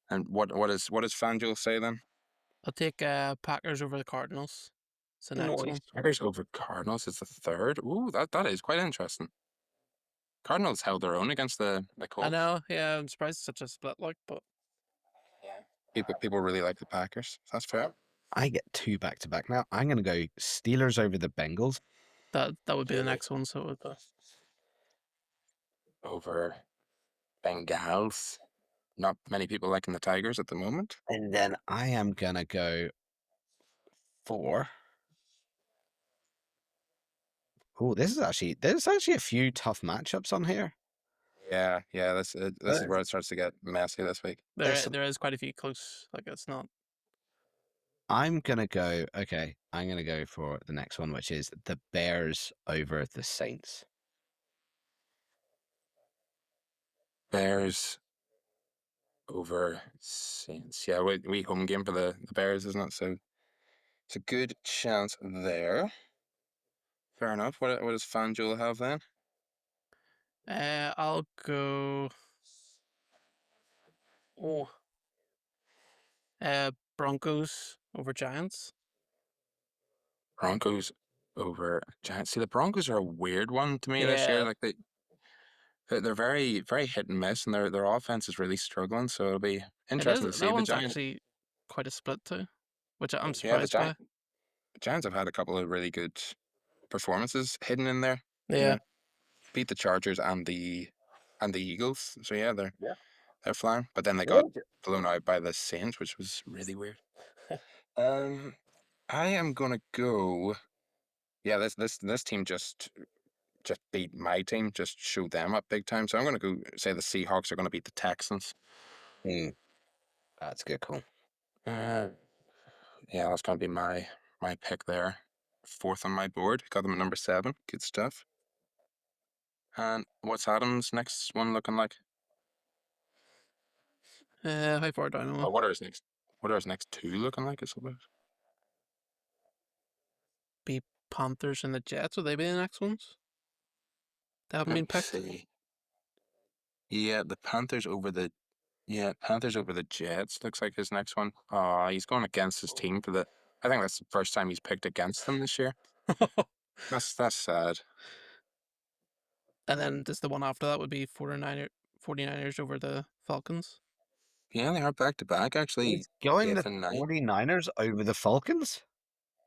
And what does FanDuel say then? I'll take Packers over the Cardinals. It's the next Noise. one. Packers over Cardinals is the third. Ooh, that is quite interesting. Cardinals held their own against the I Colts. know, yeah, I'm surprised it's such a split, like, but Yeah. People really like the Packers. That's fair. I get 2 back to back now. I'm going to go Steelers over the Bengals. that would be the Really? next one. So it would be. Over Bengals. Not many people liking the Tigers at the moment. And then I am going to go for. Oh, there's actually a few tough matchups on here. Yeah. This is where it starts to get messy this week. There is quite a few close. Like it's not. I'm going to go. Okay. I'm going to go for the next one, which is the Bears over the Saints. Bears over Saints. Yeah, we home game for the Bears, isn't it? So it's a good chance there. Fair enough. What does FanDuel have then? I'll go. Oh. Broncos over Giants. Broncos over Giants. See, the Broncos are a weird one to me this year. Yeah, Like they're very very hit and miss, and their offense is really struggling. So it'll be it is. interesting to That see the one's Giants. actually quite a split too, which I'm Yeah, the surprised by. Giants. Giants have had a couple of really good performances hidden in there. You Yeah. know, beat the Chargers and the Eagles. So yeah, they're flying. But then they got blown out by the Saints, which was really weird. Um, I am gonna go. Yeah, this team just beat my team, just showed them up big time. So I'm gonna go say the Seahawks are gonna beat the Texans. Mm, that's a good call. Uh, yeah, that's gonna be my pick there. Fourth on my board. Got them at number 7. Good stuff. And what's Adam's next one looking like? How far down am I? Or what are his next? What are his next 2 looking like? I suppose. Be Panthers and the Jets. Will they be the next ones? They haven't Let been me picked. see. Yeah, the Panthers over the Panthers over the Jets looks like his next one. He's going against his team for the. I think that's the first time he's picked against them this year. That's sad. And then just the one after that would be 49ers over the Falcons. Yeah, they are back to back actually. He's going 8th the and 9th. 49ers over the Falcons?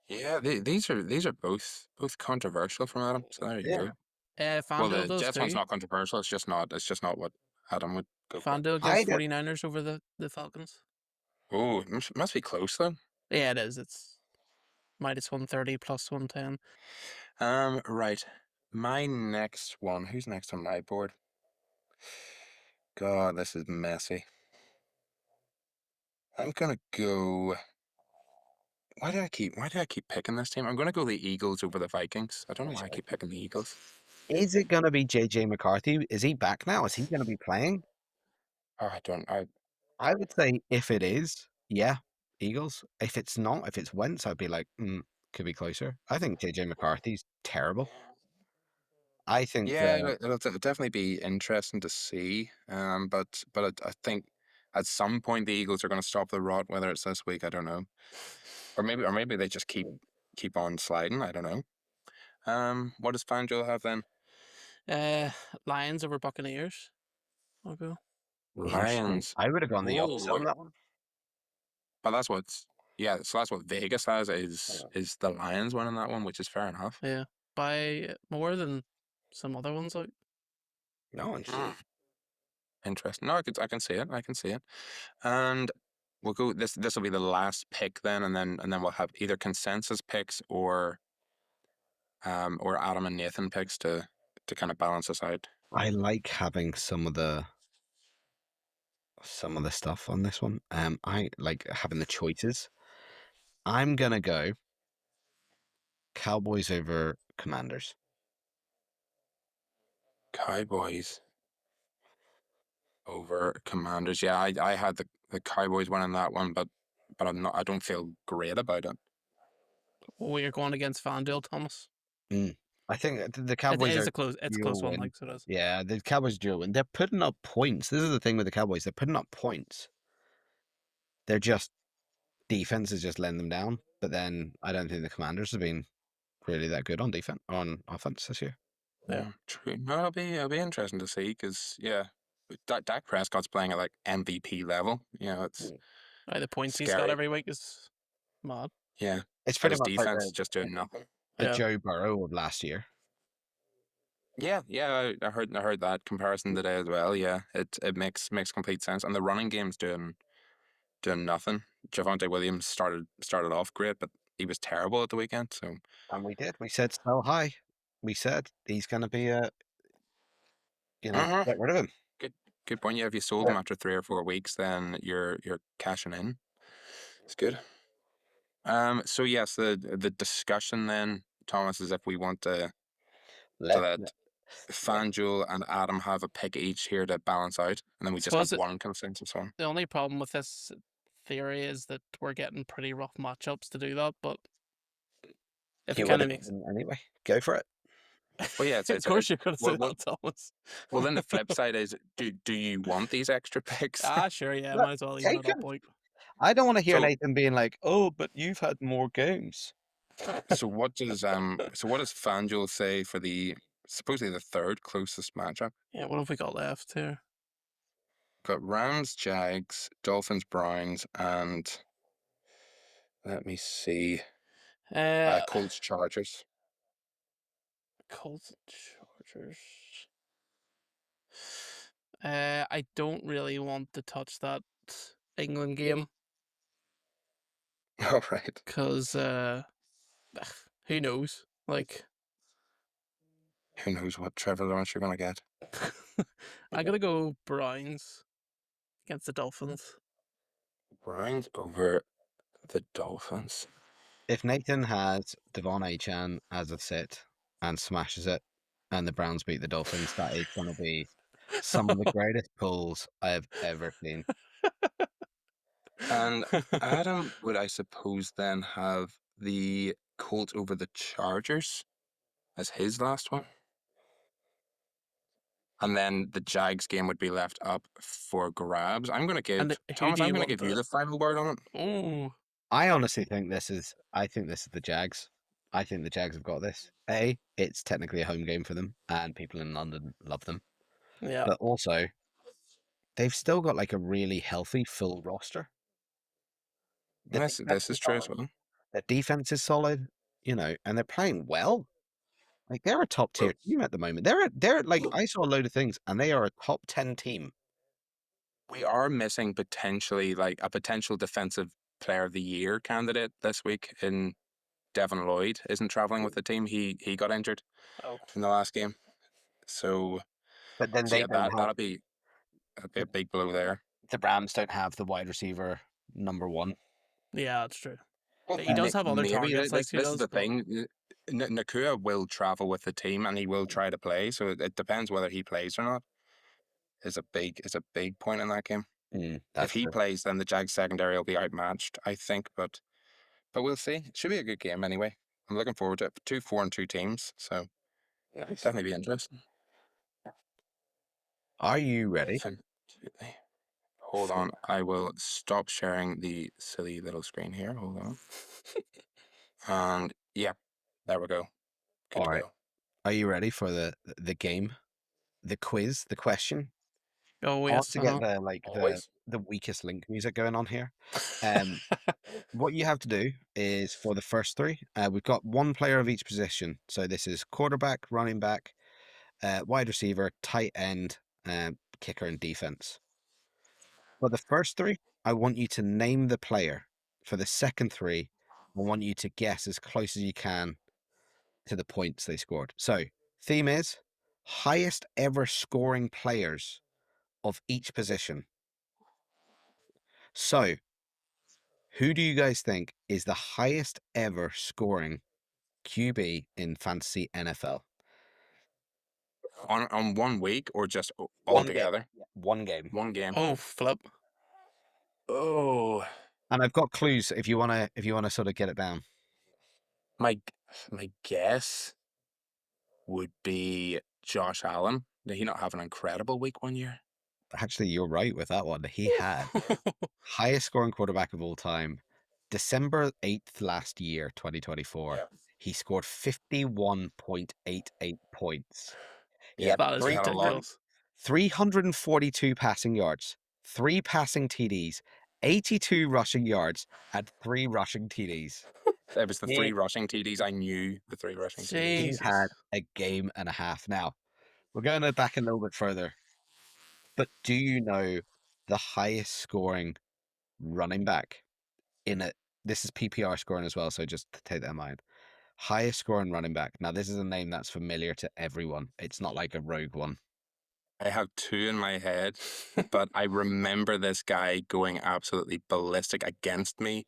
Yeah, these are both controversial from Adam. So there you Yeah. go. Well, FanDuel the does Jets one's too. not controversial. It's just not what Adam would go for. FanDuel gives I did. 49ers over the Falcons. Oh, it must be close though. Yeah, it is. It's -130 plus 110. Right. My next one. Who's next on my board? God, this is messy. I'm gonna go. Why do I keep picking this team? I'm gonna go the Eagles over the Vikings. I don't know why I keep picking the Eagles. Is it going to be JJ McCarthy? Is he back now? Is he going to be playing? Oh, I don't. I would say if it is, yeah, Eagles. If it's not, if it's Wentz, I'd be like, could be closer. I think JJ McCarthy's terrible. I think Yeah, it'll definitely be interesting to see. But I think at some point the Eagles are going to stop the rot. Whether it's this week, I don't know. Or maybe they just keep on sliding. I don't know. What does FanDuel have then? Uh, Lions over Buccaneers. I'll go. interesting. Lions. I would have gone the opposite Oh, on that one. but that's what's yeah. So that's what Vegas has is the Lions winning that one, which is fair enough. Yeah, by more than some other ones out. No, interesting. Mm, interesting. No, I can see it. I can see it. And we'll go. This will be the last pick then, and then we'll have either consensus picks or Adam and Nathan picks to kind of balance us out. I like having some of the stuff on this one. I like having the choices. I'm gonna go Cowboys over Commanders. Cowboys over Commanders. Yeah, I had the Cowboys winning that one, but I'm not. I don't feel great about it. Oh, you're going against FanDuel, Thomas. Mm. I think the It Cowboys is are a close. It's a due a close one, win. like so it is. Yeah, the Cowboys do win. They're putting up points. This is the thing with the Cowboys. They're putting up points. They're just defense is just letting them down. But then I don't think the Commanders have been really that good on defense on offense this year. Yeah. True. No, it'll be interesting to see because yeah, Dak Prescott's playing at like MVP level. You know, it's The points he's got scary. every week is mad. Yeah, It's but pretty his much like defense is just doing nothing. the Yeah. Joe Burrow of last year. Yeah. I heard that comparison today as well. Yeah, it makes complete sense. And the running game's doing nothing. Javonte Williams started off great, but he was terrible at the weekend. So And we did. We said sell high. We said he's going to be uh get rid of him. good good point. Yeah, if you sold him after 3 or 4 weeks, then you're cashing in. It's good. So yes, the discussion then, Thomas, is if we want to Let let FanDuel and Adam have a pick each here to balance out, and then we just Suppose have one consensus one. the only problem with this theory is that we're getting pretty rough matchups to do that, but if it you would kind have of makes anyway. Go for it. Well, yeah, of course you're going to say well, that, Thomas. well, then the flip side is, do you want these extra picks? Sure, yeah, Look, might as well even take it up, him. like. I don't want to hear So Nathan being like, "Oh, but you've had more games." so what does FanDuel say for the supposedly the third closest matchup? Yeah, what have we got left here? Got Rams, Jags, Dolphins, Browns, and let me see. Uh, Colts Chargers. Colts and Chargers. I don't really want to touch that England game All right. because who knows? Like, Who knows what Trevor Lawrence you're gonna get? I gotta go Browns against the Dolphins. Browns over the Dolphins. If Nathan has Devon Achan as a sit and smashes it, and the Browns beat the Dolphins, that is going to be some of the greatest pulls I have ever seen. And Adam would, I suppose, then have the Colts over the Chargers as his last one. And then the Jags game would be left up for grabs. I'm going to And give who Thomas. do I'm you going to want give you to? the final word on it. Oh, I honestly think I think this is the Jags. I think the Jags have got this. It's technically a home game for them, and people in London love them. yeah. But also, they've still got like a really healthy, full roster. The defense This is is true as solid. well. The defense is solid, and they're playing well. Like they're a top tier Well, team at the moment. They're like I saw a load of things, and they are a top 10 team. we are missing potentially like a potential defensive player of the year candidate this week in Devon Lloyd isn't traveling with the team. He got injured Oh, in the last game. So But then so they yeah, don't have that'd be a big blow there. the Rams don't have the wide receiver number one. yeah, that's true. He And does have other Maybe targets, like he this is does, the but thing. Nakua will travel with the team and he will try to play. So it depends whether he plays or not. Is a big point in that game. If That's he true. plays, then the Jags secondary will be outmatched, I think. But we'll see. It should be a good game anyway. I'm looking forward to it. 2-4-2 teams, so nice. definitely be interesting. Are you ready? Absolutely. Hold on, I will stop sharing the silly little screen here. Hold on. And yeah, there we go. Good All to right. go. Are you ready for the game, the quiz, the question? Oh I want yes, to get Always. the weakest link music going on here. Um, what you have to do is for the first three, we've got one player of each position. So this is quarterback, running back, wide receiver, tight end, kicker, and defense. For the first three, I want you to name the player. For the second three, I want you to guess as close as you can to the points they scored. So, theme is highest ever scoring players of each position. So, who do you guys think is the highest ever scoring QB in fantasy NFL? On 1 week or just all One game. together? Yeah, one game. One game. oh flip. Oh, And I've got clues if you wanna sort of get it down. my my guess would be Josh Allen. Did he not have an incredible week 1 year? Actually, you're right with that one. He had highest scoring quarterback of all time. December 8th last year, 2024. Yeah. He scored 51.88 points. He Yeah, had That is he had a lot. 342 passing yards, 3 passing TDs, 82 rushing yards, and 3 rushing TDs. It was the He, three rushing TDs. I knew the three rushing TDs. he had Jesus. a game and a half. Now, we're going back a little bit further, but do you know the highest scoring running back in it? This is PPR scoring as well, so just take that in mind. Highest scoring running back. Now, this is a name that's familiar to everyone. It's not like a rogue one. I have two in my head, but I remember this guy going absolutely ballistic against me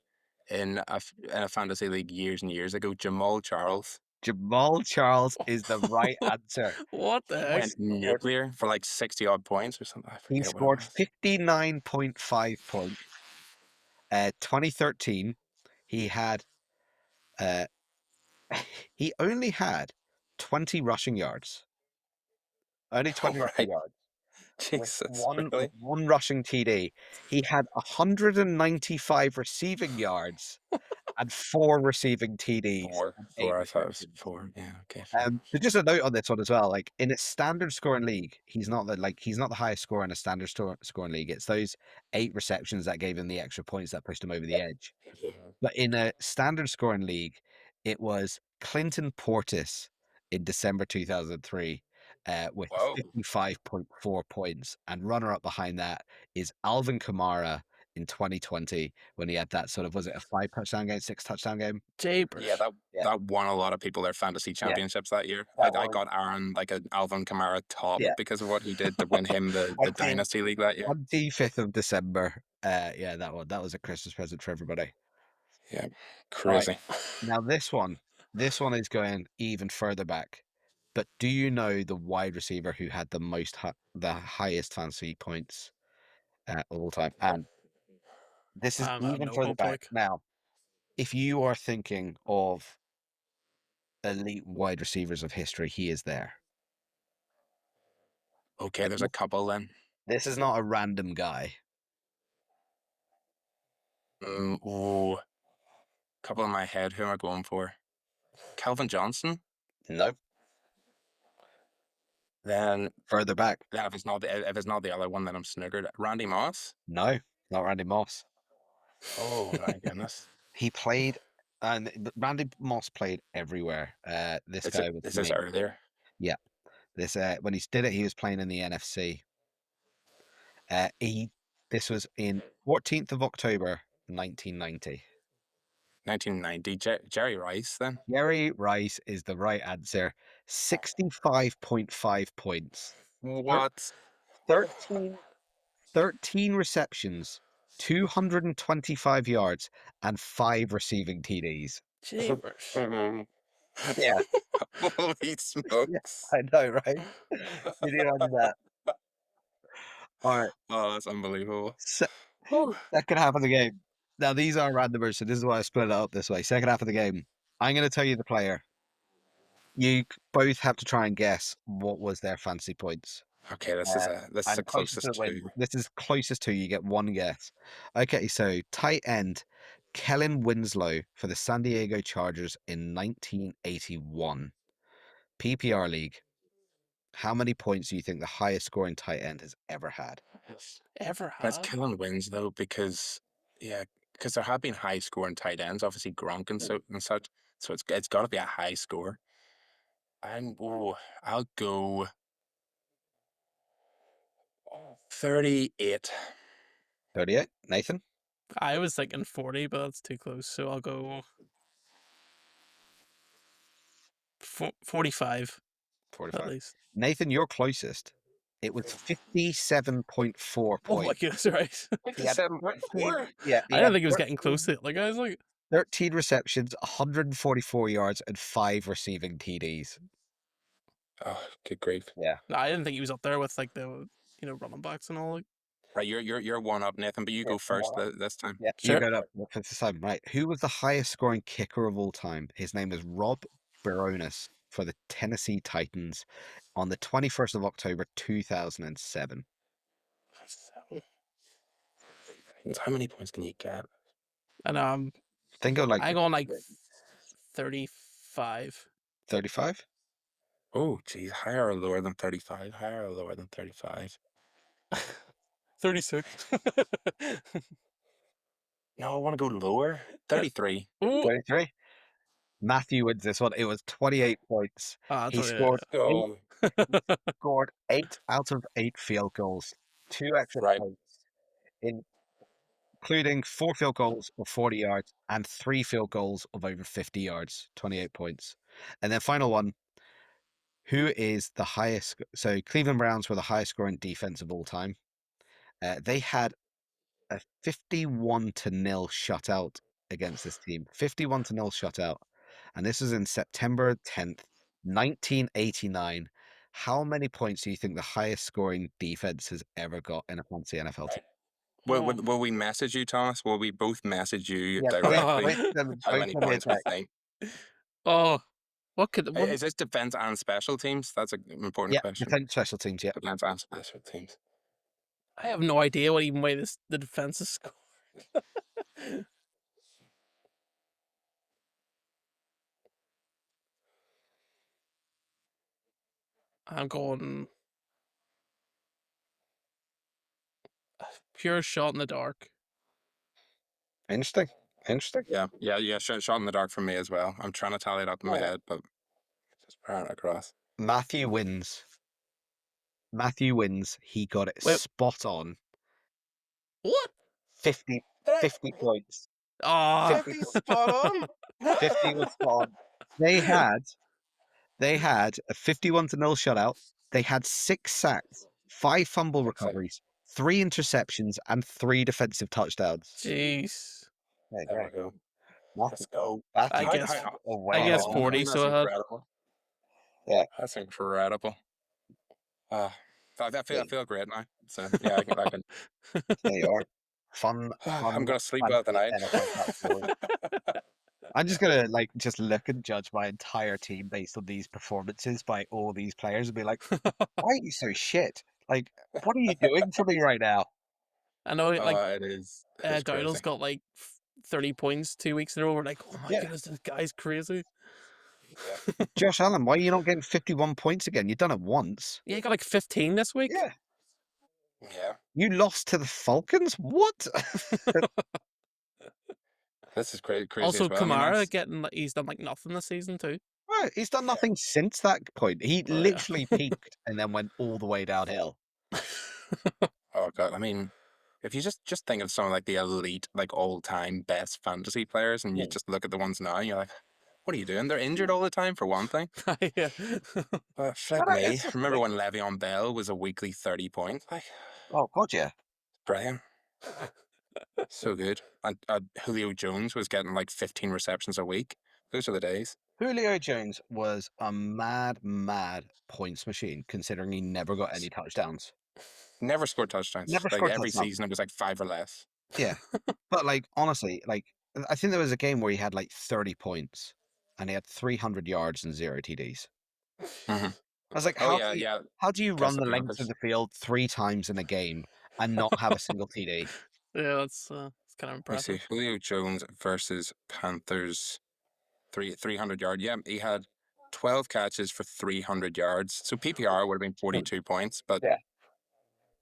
in in a fantasy league years and years ago. Jamal Charles. Jamal Charles is the right answer. What the He heck? went nuclear for like 60 odd points or something. I He forget what it scored was. 59.5 points. 2013, he had uh, he only had 20 rushing yards. Only All 20 rushing right. yards Jesus, with really? one rushing TD. He had 195 receiving yards and 4 receiving TDs and 8 I thought it was receptions. 4. Yeah, okay, fair. So just a note on this one as well. Like in a standard scoring league, he's not the highest scorer in a standard scoring league. It's those 8 receptions that gave him the extra points that pushed him over the edge. But in a standard scoring league, It was Clinton Portis in December 2003 with Whoa. 55.4 points. And runner up behind that is Alvin Kamara in 2020 when he had that sort of, was it a 5 touchdown game, 6 touchdown game? Japers. Yeah, Yeah. that won a lot of people their fantasy Yeah. championships that year. That I was, got Aaron like an Alvin Kamara top yeah. because of what he did to win him the Dynasty League that year. 25th of December. Yeah, that was a Christmas present for everybody. Yeah, All right. crazy. Now this one is going even further back. But do you know the wide receiver who had the highest fantasy points of all time? And this is I have even no further hope. back. Like, Now, if you are thinking of elite wide receivers of history, he is there. Okay, there's a couple then. This is not a random guy. Ooh, couple in my head. Who am I going for? Calvin Johnson. Nope. Then, Further back. if it's not the other one, then I'm snookered. Randy Moss. No, not Randy Moss. Oh my goodness. He played, and Randy Moss played everywhere. This guy was This is made. earlier. Yeah, this when he did it, he was playing in the NFC. This was in 14th of October, 1990. 1990. Jerry Rice then. Jerry Rice is the right answer. 65.5 points. Thir- What? 13, 13 receptions, 225 yards, and 5 receiving TDs. Japers. Yeah, Holy yeah, smokes. I know, right? Did you imagine that? All right. Oh, that's unbelievable. Se- Whew. Second half of the game. Now, these are randomers, so this is why I split it up this way. Second half of the game. I'm going to tell you the player. You both have to try and guess what was their fancy points. Okay, this is the I'm closest to closest the win. to. This is closest to you get one guess. Okay, so tight end Kellen Winslow for the San Diego Chargers in 1981 PPR league. How many points do you think the highest scoring tight end has ever had? Ever That's had? killing wins though, because yeah, because there have been high scoring tight ends, obviously Gronk and such. So it's got to be a high score. I'll go 38. 38. Nathan? I was thinking 40, but that's too close. So I'll go 45 at 45. least. Nathan, you're closest. It was 57.4 Oh my points. goodness, right? He had 13, 57.4. yeah, he I didn't had think he was getting close to it. Like, I was like, 13 receptions, 144 yards, and 5 receiving TDs. Oh, good grief! Yeah. no, I didn't think he was up there with like the running backs and all. Like, Right, you're one up, Nathan, but you Yeah, go first this time. yeah, you sure. got up for the time, right? Who was the highest scoring kicker of all time? His name is Rob Baronis for the Tennessee Titans on the 21st of October, 2007. How many points can you get? And Think of like I go on like 35. 35? Oh, geez, higher or lower than 35? Higher or lower than 35? 36. No, I want to go lower. 33. Ooh. 23? Matthew wins this one. It was 28 points. Ah, He that's what scored eight, Oh, scored 8 out of 8 field goals, 2 extra right. points, including 4 field goals of 40 yards and 3 field goals of over 50 yards, 28 points. And then final one, who is the highest? So Cleveland Browns were the highest scoring defense of all time. They had a 51-0 shutout against this team. 51-0 shutout. And this was in September 10th, 1989. How many points do you think the highest scoring defense has ever got in a fantasy NFL team? Oh. Will we message you, Thomas? Will we both message you Yeah, directly both how many send me a points we text. think? Oh, what could what? Is this defense and special teams? That's an important Yeah, question. defense special teams. Yeah. Defense and special teams. I have no idea what even way the defense is scored. I'm going pure shot in the dark. Interesting. Interesting. Yeah. Shot in the dark from me as well. I'm trying to tally it up in my Yeah. head, but just firing it across. Matthew wins. Matthew wins. He got it Wait, spot on. what? 50, Did I? 50 points. Ah, 50 50 points. spot on. 50 was spot on. They had a 51-0 shutout. They had 6 sacks, 5 fumble Excellent. recoveries, 3 interceptions, and 3 defensive touchdowns. jeez. There you There go. we go. Matthew, Let's go. I Matthew took guess it I away guess home. I 40. mean, that's So I had. incredible. Yeah. That's incredible. Uh, I Yeah. feel great now. So yeah, I can. There you are. Fun, I'm fun gonna sleep well fantasy tonight. NFL category. I'm just gonna just look and judge my entire team based on these performances by all these players and be like, why are you so shit? Like, what are you doing for me right now? I know, like, It is Dowdle's crazy. got like 30 points 2 weeks in a row. We're like, oh my Yeah. goodness, this guy's crazy. Yeah. Josh Allen, why are you not getting 51 points again? You've done it once. Yeah, he got like 15 this week. Yeah. Yeah. You lost to the Falcons? What? This is crazy Also, as well. I mean, Kamara that's getting he's done like nothing this season too. Right, he's done yeah. nothing since that point. He Oh yeah. literally peaked and then went all the way downhill. Oh god. I mean, if you just think of some of like the elite, like all-time best fantasy players, and you Yeah. just look at the ones now, and you're like, what are you doing? They're injured all the time for one thing. Yeah. Flip But me. it's just Remember like, when Le'Veon Bell was a weekly 30 points? Like, oh god, yeah. brilliant. So good. And Julio Jones was getting like 15 receptions a week. Those are the days. Julio Jones was a mad, mad points machine, considering he never got any touchdowns. Never scored touchdowns. Never Like scored every touchdowns. season, it was like 5 or less. Yeah. But like honestly, like I think there was a game where he had like 30 points and he had 300 yards and 0 TDs. Hmm. I was like, Oh yeah, yeah. how do you run Against the the length of Panthers. the field 3 times in a game and not have a single TD? Yeah, that's kind of Let me see. impressive. Julio Jones versus Panthers. 300 yard. Yeah, he had 12 catches for 300 yards. So PPR would have been 42 points. But Yeah.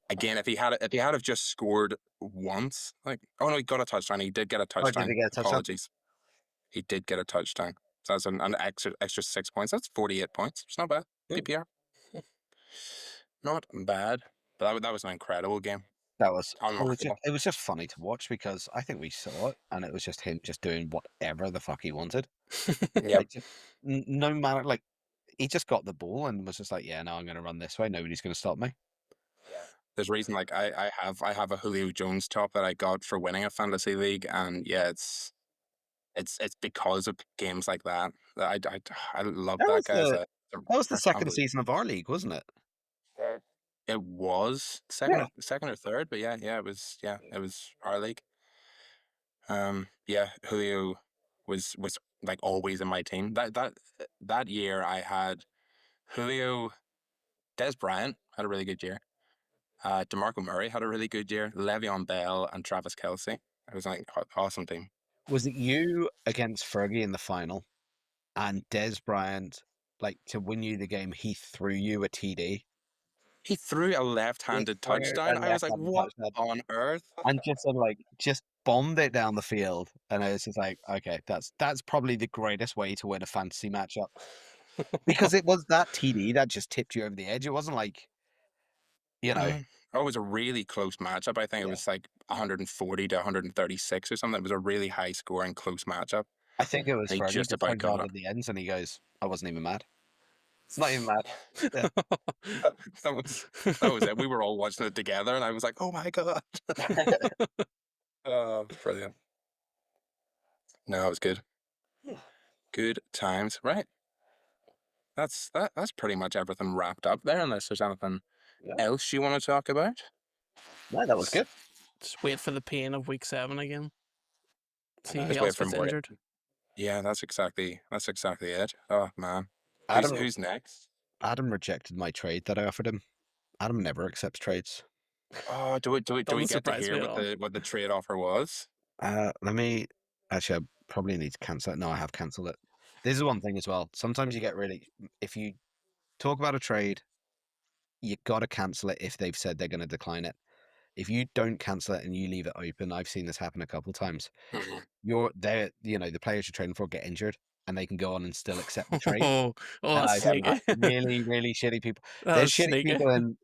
again, if he had have just scored once, like oh no, he got a touchdown. He did get a Oh, did he touchdown. get a touchdown? Apologies. He did get a touchdown. So that's an extra 6 points. That's 48 points. It's not bad. Mm. PPR. Not bad. But that was an incredible game. That was Unremarkable. it was just funny to watch because I think we saw it and it was just him just doing whatever the fuck he wanted. Yep. Like just, no matter like he just got the ball and was just like, yeah, no, I'm going to run this way. Nobody's going to stop me. There's a reason like I have a Julio Jones top that I got for winning a fantasy league, and yeah, it's because of games like that. I love That that was guy as a the second unbelievable. season of our league, wasn't it? It was Yeah. second or third, but it was our league. Yeah, Julio was like always in my team. That year I had Julio, Des Bryant had a really good year. DeMarco Murray had a really good year. Le'Veon Bell and Travis Kelce. It was like awesome team. Was it you against Fergie in the final and Des Bryant, like to win you the game, he threw you a TD? He threw a He left-handed threw touchdown. a I was like, left-handed what touchdown on earth? and just sort of like just bombed it down the field. And I was just like, okay, that's probably the greatest way to win a fantasy matchup. Because it was that TD that just tipped you over the edge. It wasn't like, you know, Oh, it was a really close matchup. I think it yeah. was like 140 to 136 or something. It was a really high scoring close matchup. I think it was And he Fergie just just about turns got around it. at the ends and he goes, I wasn't even mad. Not even mad. Yeah. That was it. We were all watching it together, and I was like, "Oh my god!" Oh, brilliant! No, it was good. Good times. Right. That's pretty much everything wrapped up there. Unless there's anything Yeah. else you want to talk about. No, that was good. Just wait for the pain of week 7 again. See who Just wait else for gets more. injured. Yeah, that's exactly it. Oh man, who's Adam who's next? Adam rejected my trade that I offered him. Adam never accepts trades. Oh, do we Doesn't get to surprise hear me at what all. the trade offer was? Let me actually. I probably need to cancel it. No, I have cancelled it. This is one thing as well. Sometimes you get really, if you talk about a trade, you got to cancel it if they've said they're going to decline it. if you don't cancel it and you leave it open, I've seen this happen a couple times. The players you're trading for get injured, and they can go on and still accept the trade. Oh, And that's I've had sneaky. really, really shitty people. That's sneaky.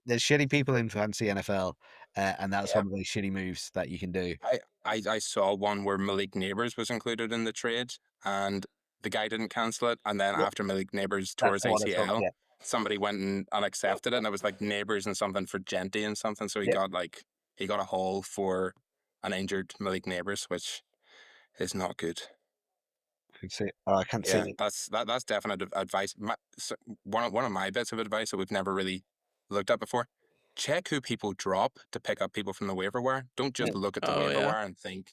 There's shitty people in fantasy NFL, and that's Yeah. one of those shitty moves that you can do. I saw one where Malik Neighbors was included in the trade, and the guy didn't cancel it. And then Yep. after Malik Neighbors tore That's his the one I saw. ACL, Yeah, somebody went and accepted it, and it was like Neighbors and something for Genty and something. So yeah. he got a haul for an injured Malik Neighbors, which is not good. I can't see Yeah, it. that's definite advice. One of my bits of advice that we've never really looked at before: check who people drop to pick up people from the waiver wire. Don't Yeah. just look at the Oh waiver yeah, wire and think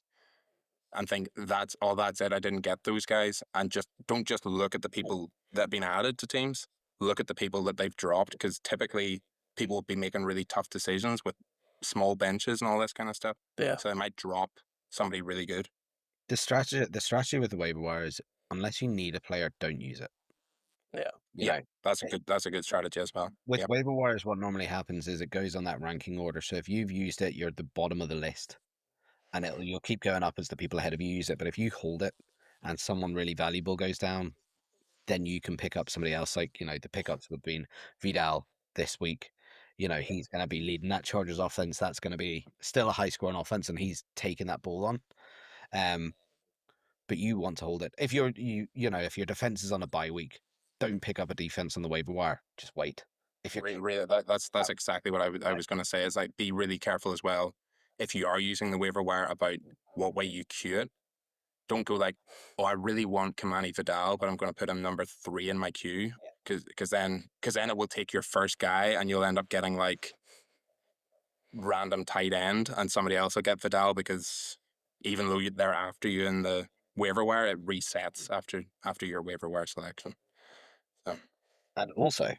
that's all. That's it. I didn't get those guys, and just don't just look at the people that have been added to teams. Look at the people that they've dropped, because typically people will be making really tough decisions with small benches and all this kind of stuff. yeah, So they might drop somebody really good. The strategy with the waiver wire is, unless you need a player, don't use it. yeah. You Yeah, know, Eh, that's a good strategy as well. with Yep. waiver wires, what normally happens is it goes on that ranking order. So if you've used it, you're at the bottom of the list, and you'll keep going up as the people ahead of you use it. But if you hold it and someone really valuable goes down, then you can pick up somebody else. Like, the pickups would have been Vidal this week. He's going to be leading that Chargers offense. That's going to be still a high scoring offense, and he's taking that ball on. Um, but you want to hold it. If if your defense is on a bye week, don't pick up a defense on the waiver wire. Just wait. If you're Really, that's exactly what I was going to say. Is like, be really careful as well if you are using the waiver wire about what way you queue it. Don't go like, oh, I really want Kamani Vidal, but I'm going to put him number 3 in my queue, because then it will take your first guy, and you'll end up getting like random tight end, and somebody else will get Vidal, because even though they're after you in the waiver wire, it resets after your waiver wire selection. So and also,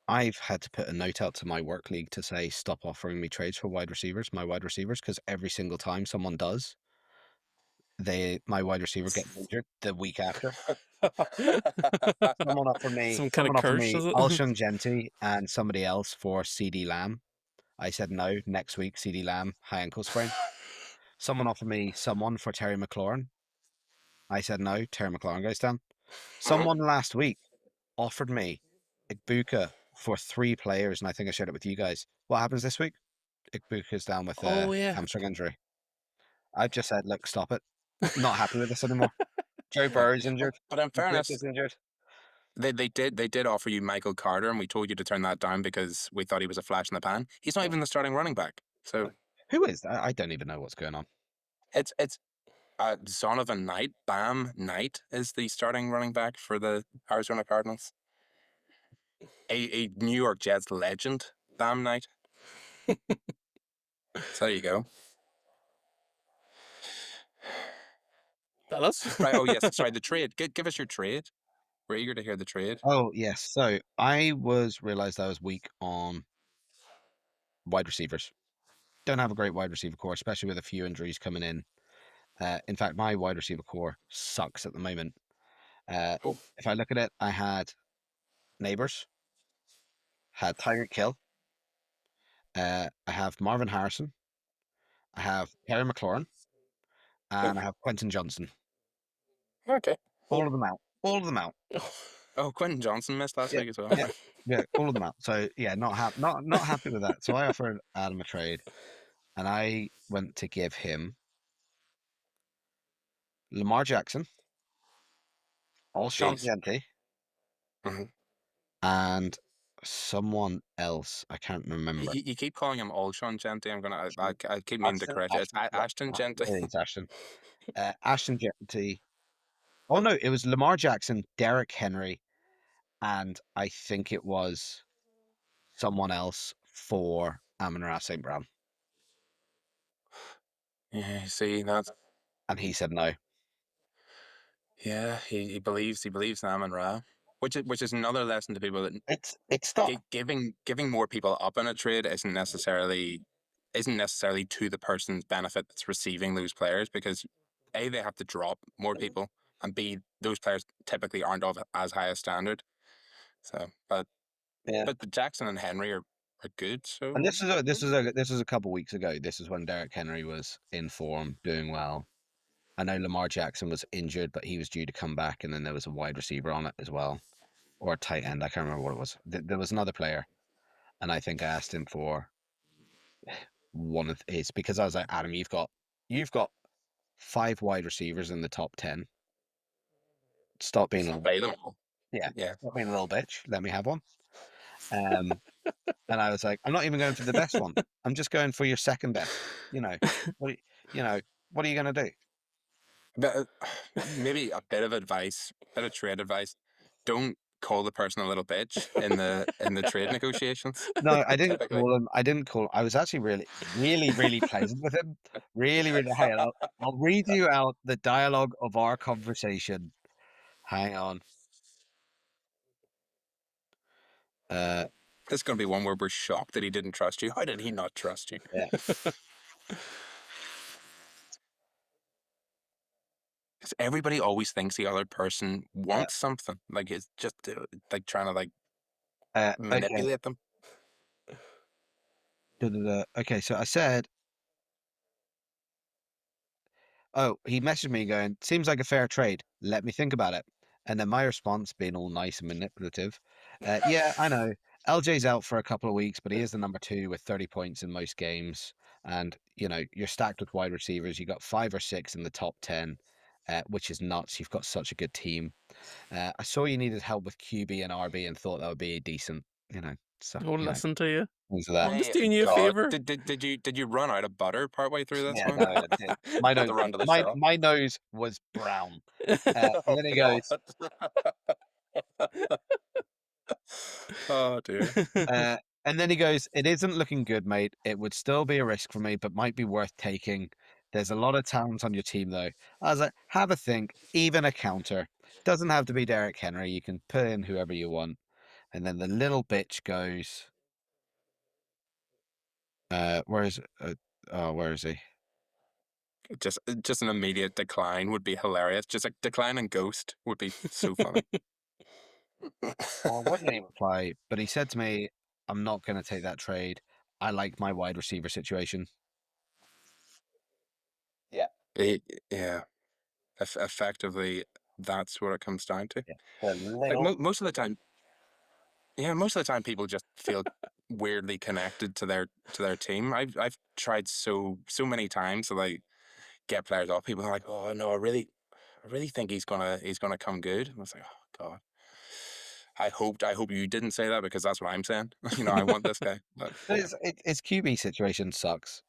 I've had to put a note out to my work league to say stop offering me trades for my wide receivers, because every single time someone does, my wide receiver gets injured the week after. Some kind of Someone offered curse, me is it? Alshon Jenti and somebody else for CD Lamb. I said no. Next week, CD Lamb, high ankle sprain. Someone offered me someone for Terry McLaurin. I said no. Terry McLaurin goes down. Someone last week offered me Igbuka for 3 players, and I think I shared it with you guys. What happens this week? Igbuka's down with Oh a yeah. hamstring injury. I've just said, look, stop it. Not happy with this anymore. Joe Burrow's injured. but in Drake fairness, is injured. they did offer you Michael Carter, and we told you to turn that down because we thought he was a flash in the pan. He's not even the starting running back. So Who is that? I don't even know what's going on. it's Zonovan Knight. Bam Knight is the starting running back for the Arizona Cardinals. A New York Jets legend, Bam Knight. So there you go. That is. Right. Oh yes. Sorry. The trade. Give us your trade. We're eager to hear the trade. Oh, yes. So I realized I was weak on wide receivers. Don't have a great wide receiver core, especially with a few injuries coming in. In fact, my wide receiver core sucks at the moment. Oh, If I look at it, I had Neighbors, had Tyreek Hill, I have Marvin Harrison, I have Terry McLaurin, and I have Quentin Johnson. okay. All of them out. All of them out. Oh, Quentin Johnson missed last Yeah, week as well. yeah, yeah. All of them out. So yeah, not happy with that. So I offered Adam a trade, and I went to give him Lamar Jackson, Alshon Jeez. Jenti, Mhm. and someone else. I can't remember. You keep calling him Alshon Genty. I keep meaning to correct you. It's Ashton, yeah, Ashton Genty. it is Ashton. Ashton Jenti. Oh no, it was Lamar Jackson, Derek Henry, and I think it was someone else for Amon-Ra St. Brown. Yeah. See, that's And he said no. yeah. He believes in Amon Ra, which is another lesson to people that It's not. giving more people up in a trade isn't necessarily to the person's benefit that's receiving those players, because A, they have to drop more people, and B, those players typically aren't of as high a standard. So, but Yeah. but the Jackson and Henry are a good. And So this is a couple weeks ago. This is when Derrick Henry was in form, doing well. I know Lamar Jackson was injured, but he was due to come back, and then there was a wide receiver on it as well, or a tight end. I can't remember what it was. There was another player, and I think I asked him for one of his because I was like, Adam, you've got 5 wide receivers in the top 10. Stop being a little, play them all. yeah, Yeah. stop being a little bitch. Let me have one. Um, and I was like, I'm not even going for the best one. I'm just going for your second best. You know, what you know, what are you going to do? But, maybe a bit of advice, bit of trade advice. Don't call the person a little bitch in the trade negotiations. No, I didn't Typically. call him. I didn't call. I was actually really, really, really pleasant with him. Really, really. Hey, I'll read you out the dialogue of our conversation. Hang on. Uh, This is going to be one where we're shocked that he didn't trust you. How did he not trust you? yeah, Because everybody always thinks the other person yeah. wants something. Like it's just like trying to like Okay. manipulate them. Okay, so I said, oh, he messaged me going, seems like a fair trade. Let me think about it. And then my response, being all nice and manipulative, yeah, I know. LJ's out for a couple of weeks, but he is the number 2 with 30 points in most games. And, you're stacked with wide receivers. You got 5 or 6 in the top 10, which is nuts. You've got such a good team. I saw you needed help with QB and RB and thought that would be decent, stuff, Don't listen to you. things like that. I'm just My doing you a God, favor. did you run out of butter partway through this Yeah, one? no, it did. My Had nose, to run to the my shop. my nose was brown. And Oh then he God. goes, Oh dear. uh, it isn't looking good, mate. It would still be a risk for me, but might be worth taking. There's a lot of talent on your team, though. I was like, have a think, even a counter. Doesn't have to be Derrick Henry. You can put in whoever you want. And then the little bitch goes, where is, oh, where is he? Just an immediate decline would be hilarious. Just like decline and ghost would be so funny. Oh, what did he reply? But he said to me, I'm not going to take that trade. I like my wide receiver situation. Yeah. Eh, yeah, effectively, that's what it comes down to. Yeah. The Like little. most of the time, yeah, most of the time people just feel weirdly connected to their team. I've tried so many times to like get players off. People are like, oh no, I really think he's gonna come good. And I was like, oh God. I hope you didn't say that because that's what I'm saying. I want this guy. But yeah. His QB situation sucks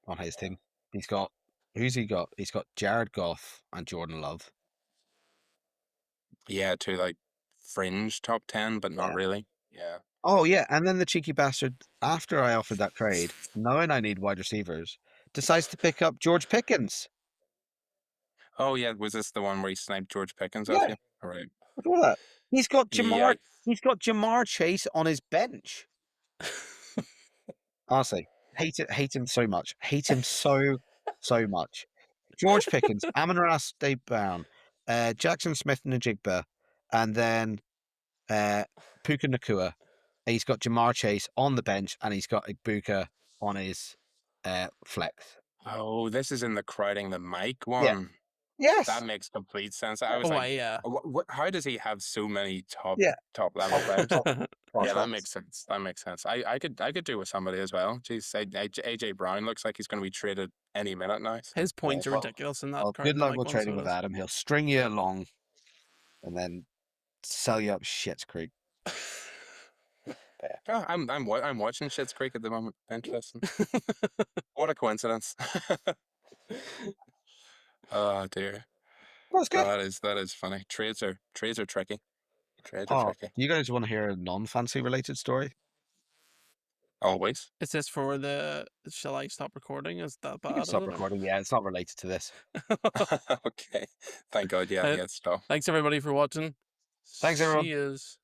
on his team. He's got who's he got? He's got Jared Goff and Jordan Love. Yeah, to like fringe top 10, but not Yeah. really. Yeah. Oh yeah, and then the cheeky bastard, after I offered that trade, knowing I need wide receivers, decides to pick up George Pickens. Oh yeah, was this the one where he sniped George Pickens off Yeah, you? All right. look at that. He's got Yeah. Jamar. He's got Jamar Chase on his bench. Honestly, hate him so much. Hate him so much. George Pickens, Amon-Ra St. Brown, Jackson Smith-Njigba, and then Puka Nakua. He's got Jamar Chase on the bench, and he's got Ibuka on his flex. Oh, this is in the crowding the mic Yeah. one. That Yes. makes complete sense. I was Oh, like, yeah. how does he have so many Yeah. top level Top, players? top Yeah, that prospects. makes sense. That makes sense. I could do with somebody as well. Jeez, AJ Brown looks like he's going to be traded any minute now. So. His Yeah, points are well, ridiculous in that well, crowd good in the luck mic with one, trading so with it Adam. He'll string you along and then sell you up shit's creek. Yeah. Oh, I'm watching Schitt's Creek at the moment. Interesting. What a coincidence. Oh dear. That's good. That is funny. Trades are tricky. Trades are Oh, tricky. you guys want to hear a non-fancy related story? Always. Is this for the shall I stop recording? Is that You can bad, is stop it? recording. Yeah, it's not related to this. Okay. Thank God. Yeah. Uh, Yeah. Stop. Thanks everybody for watching. Thanks, everyone. See yous.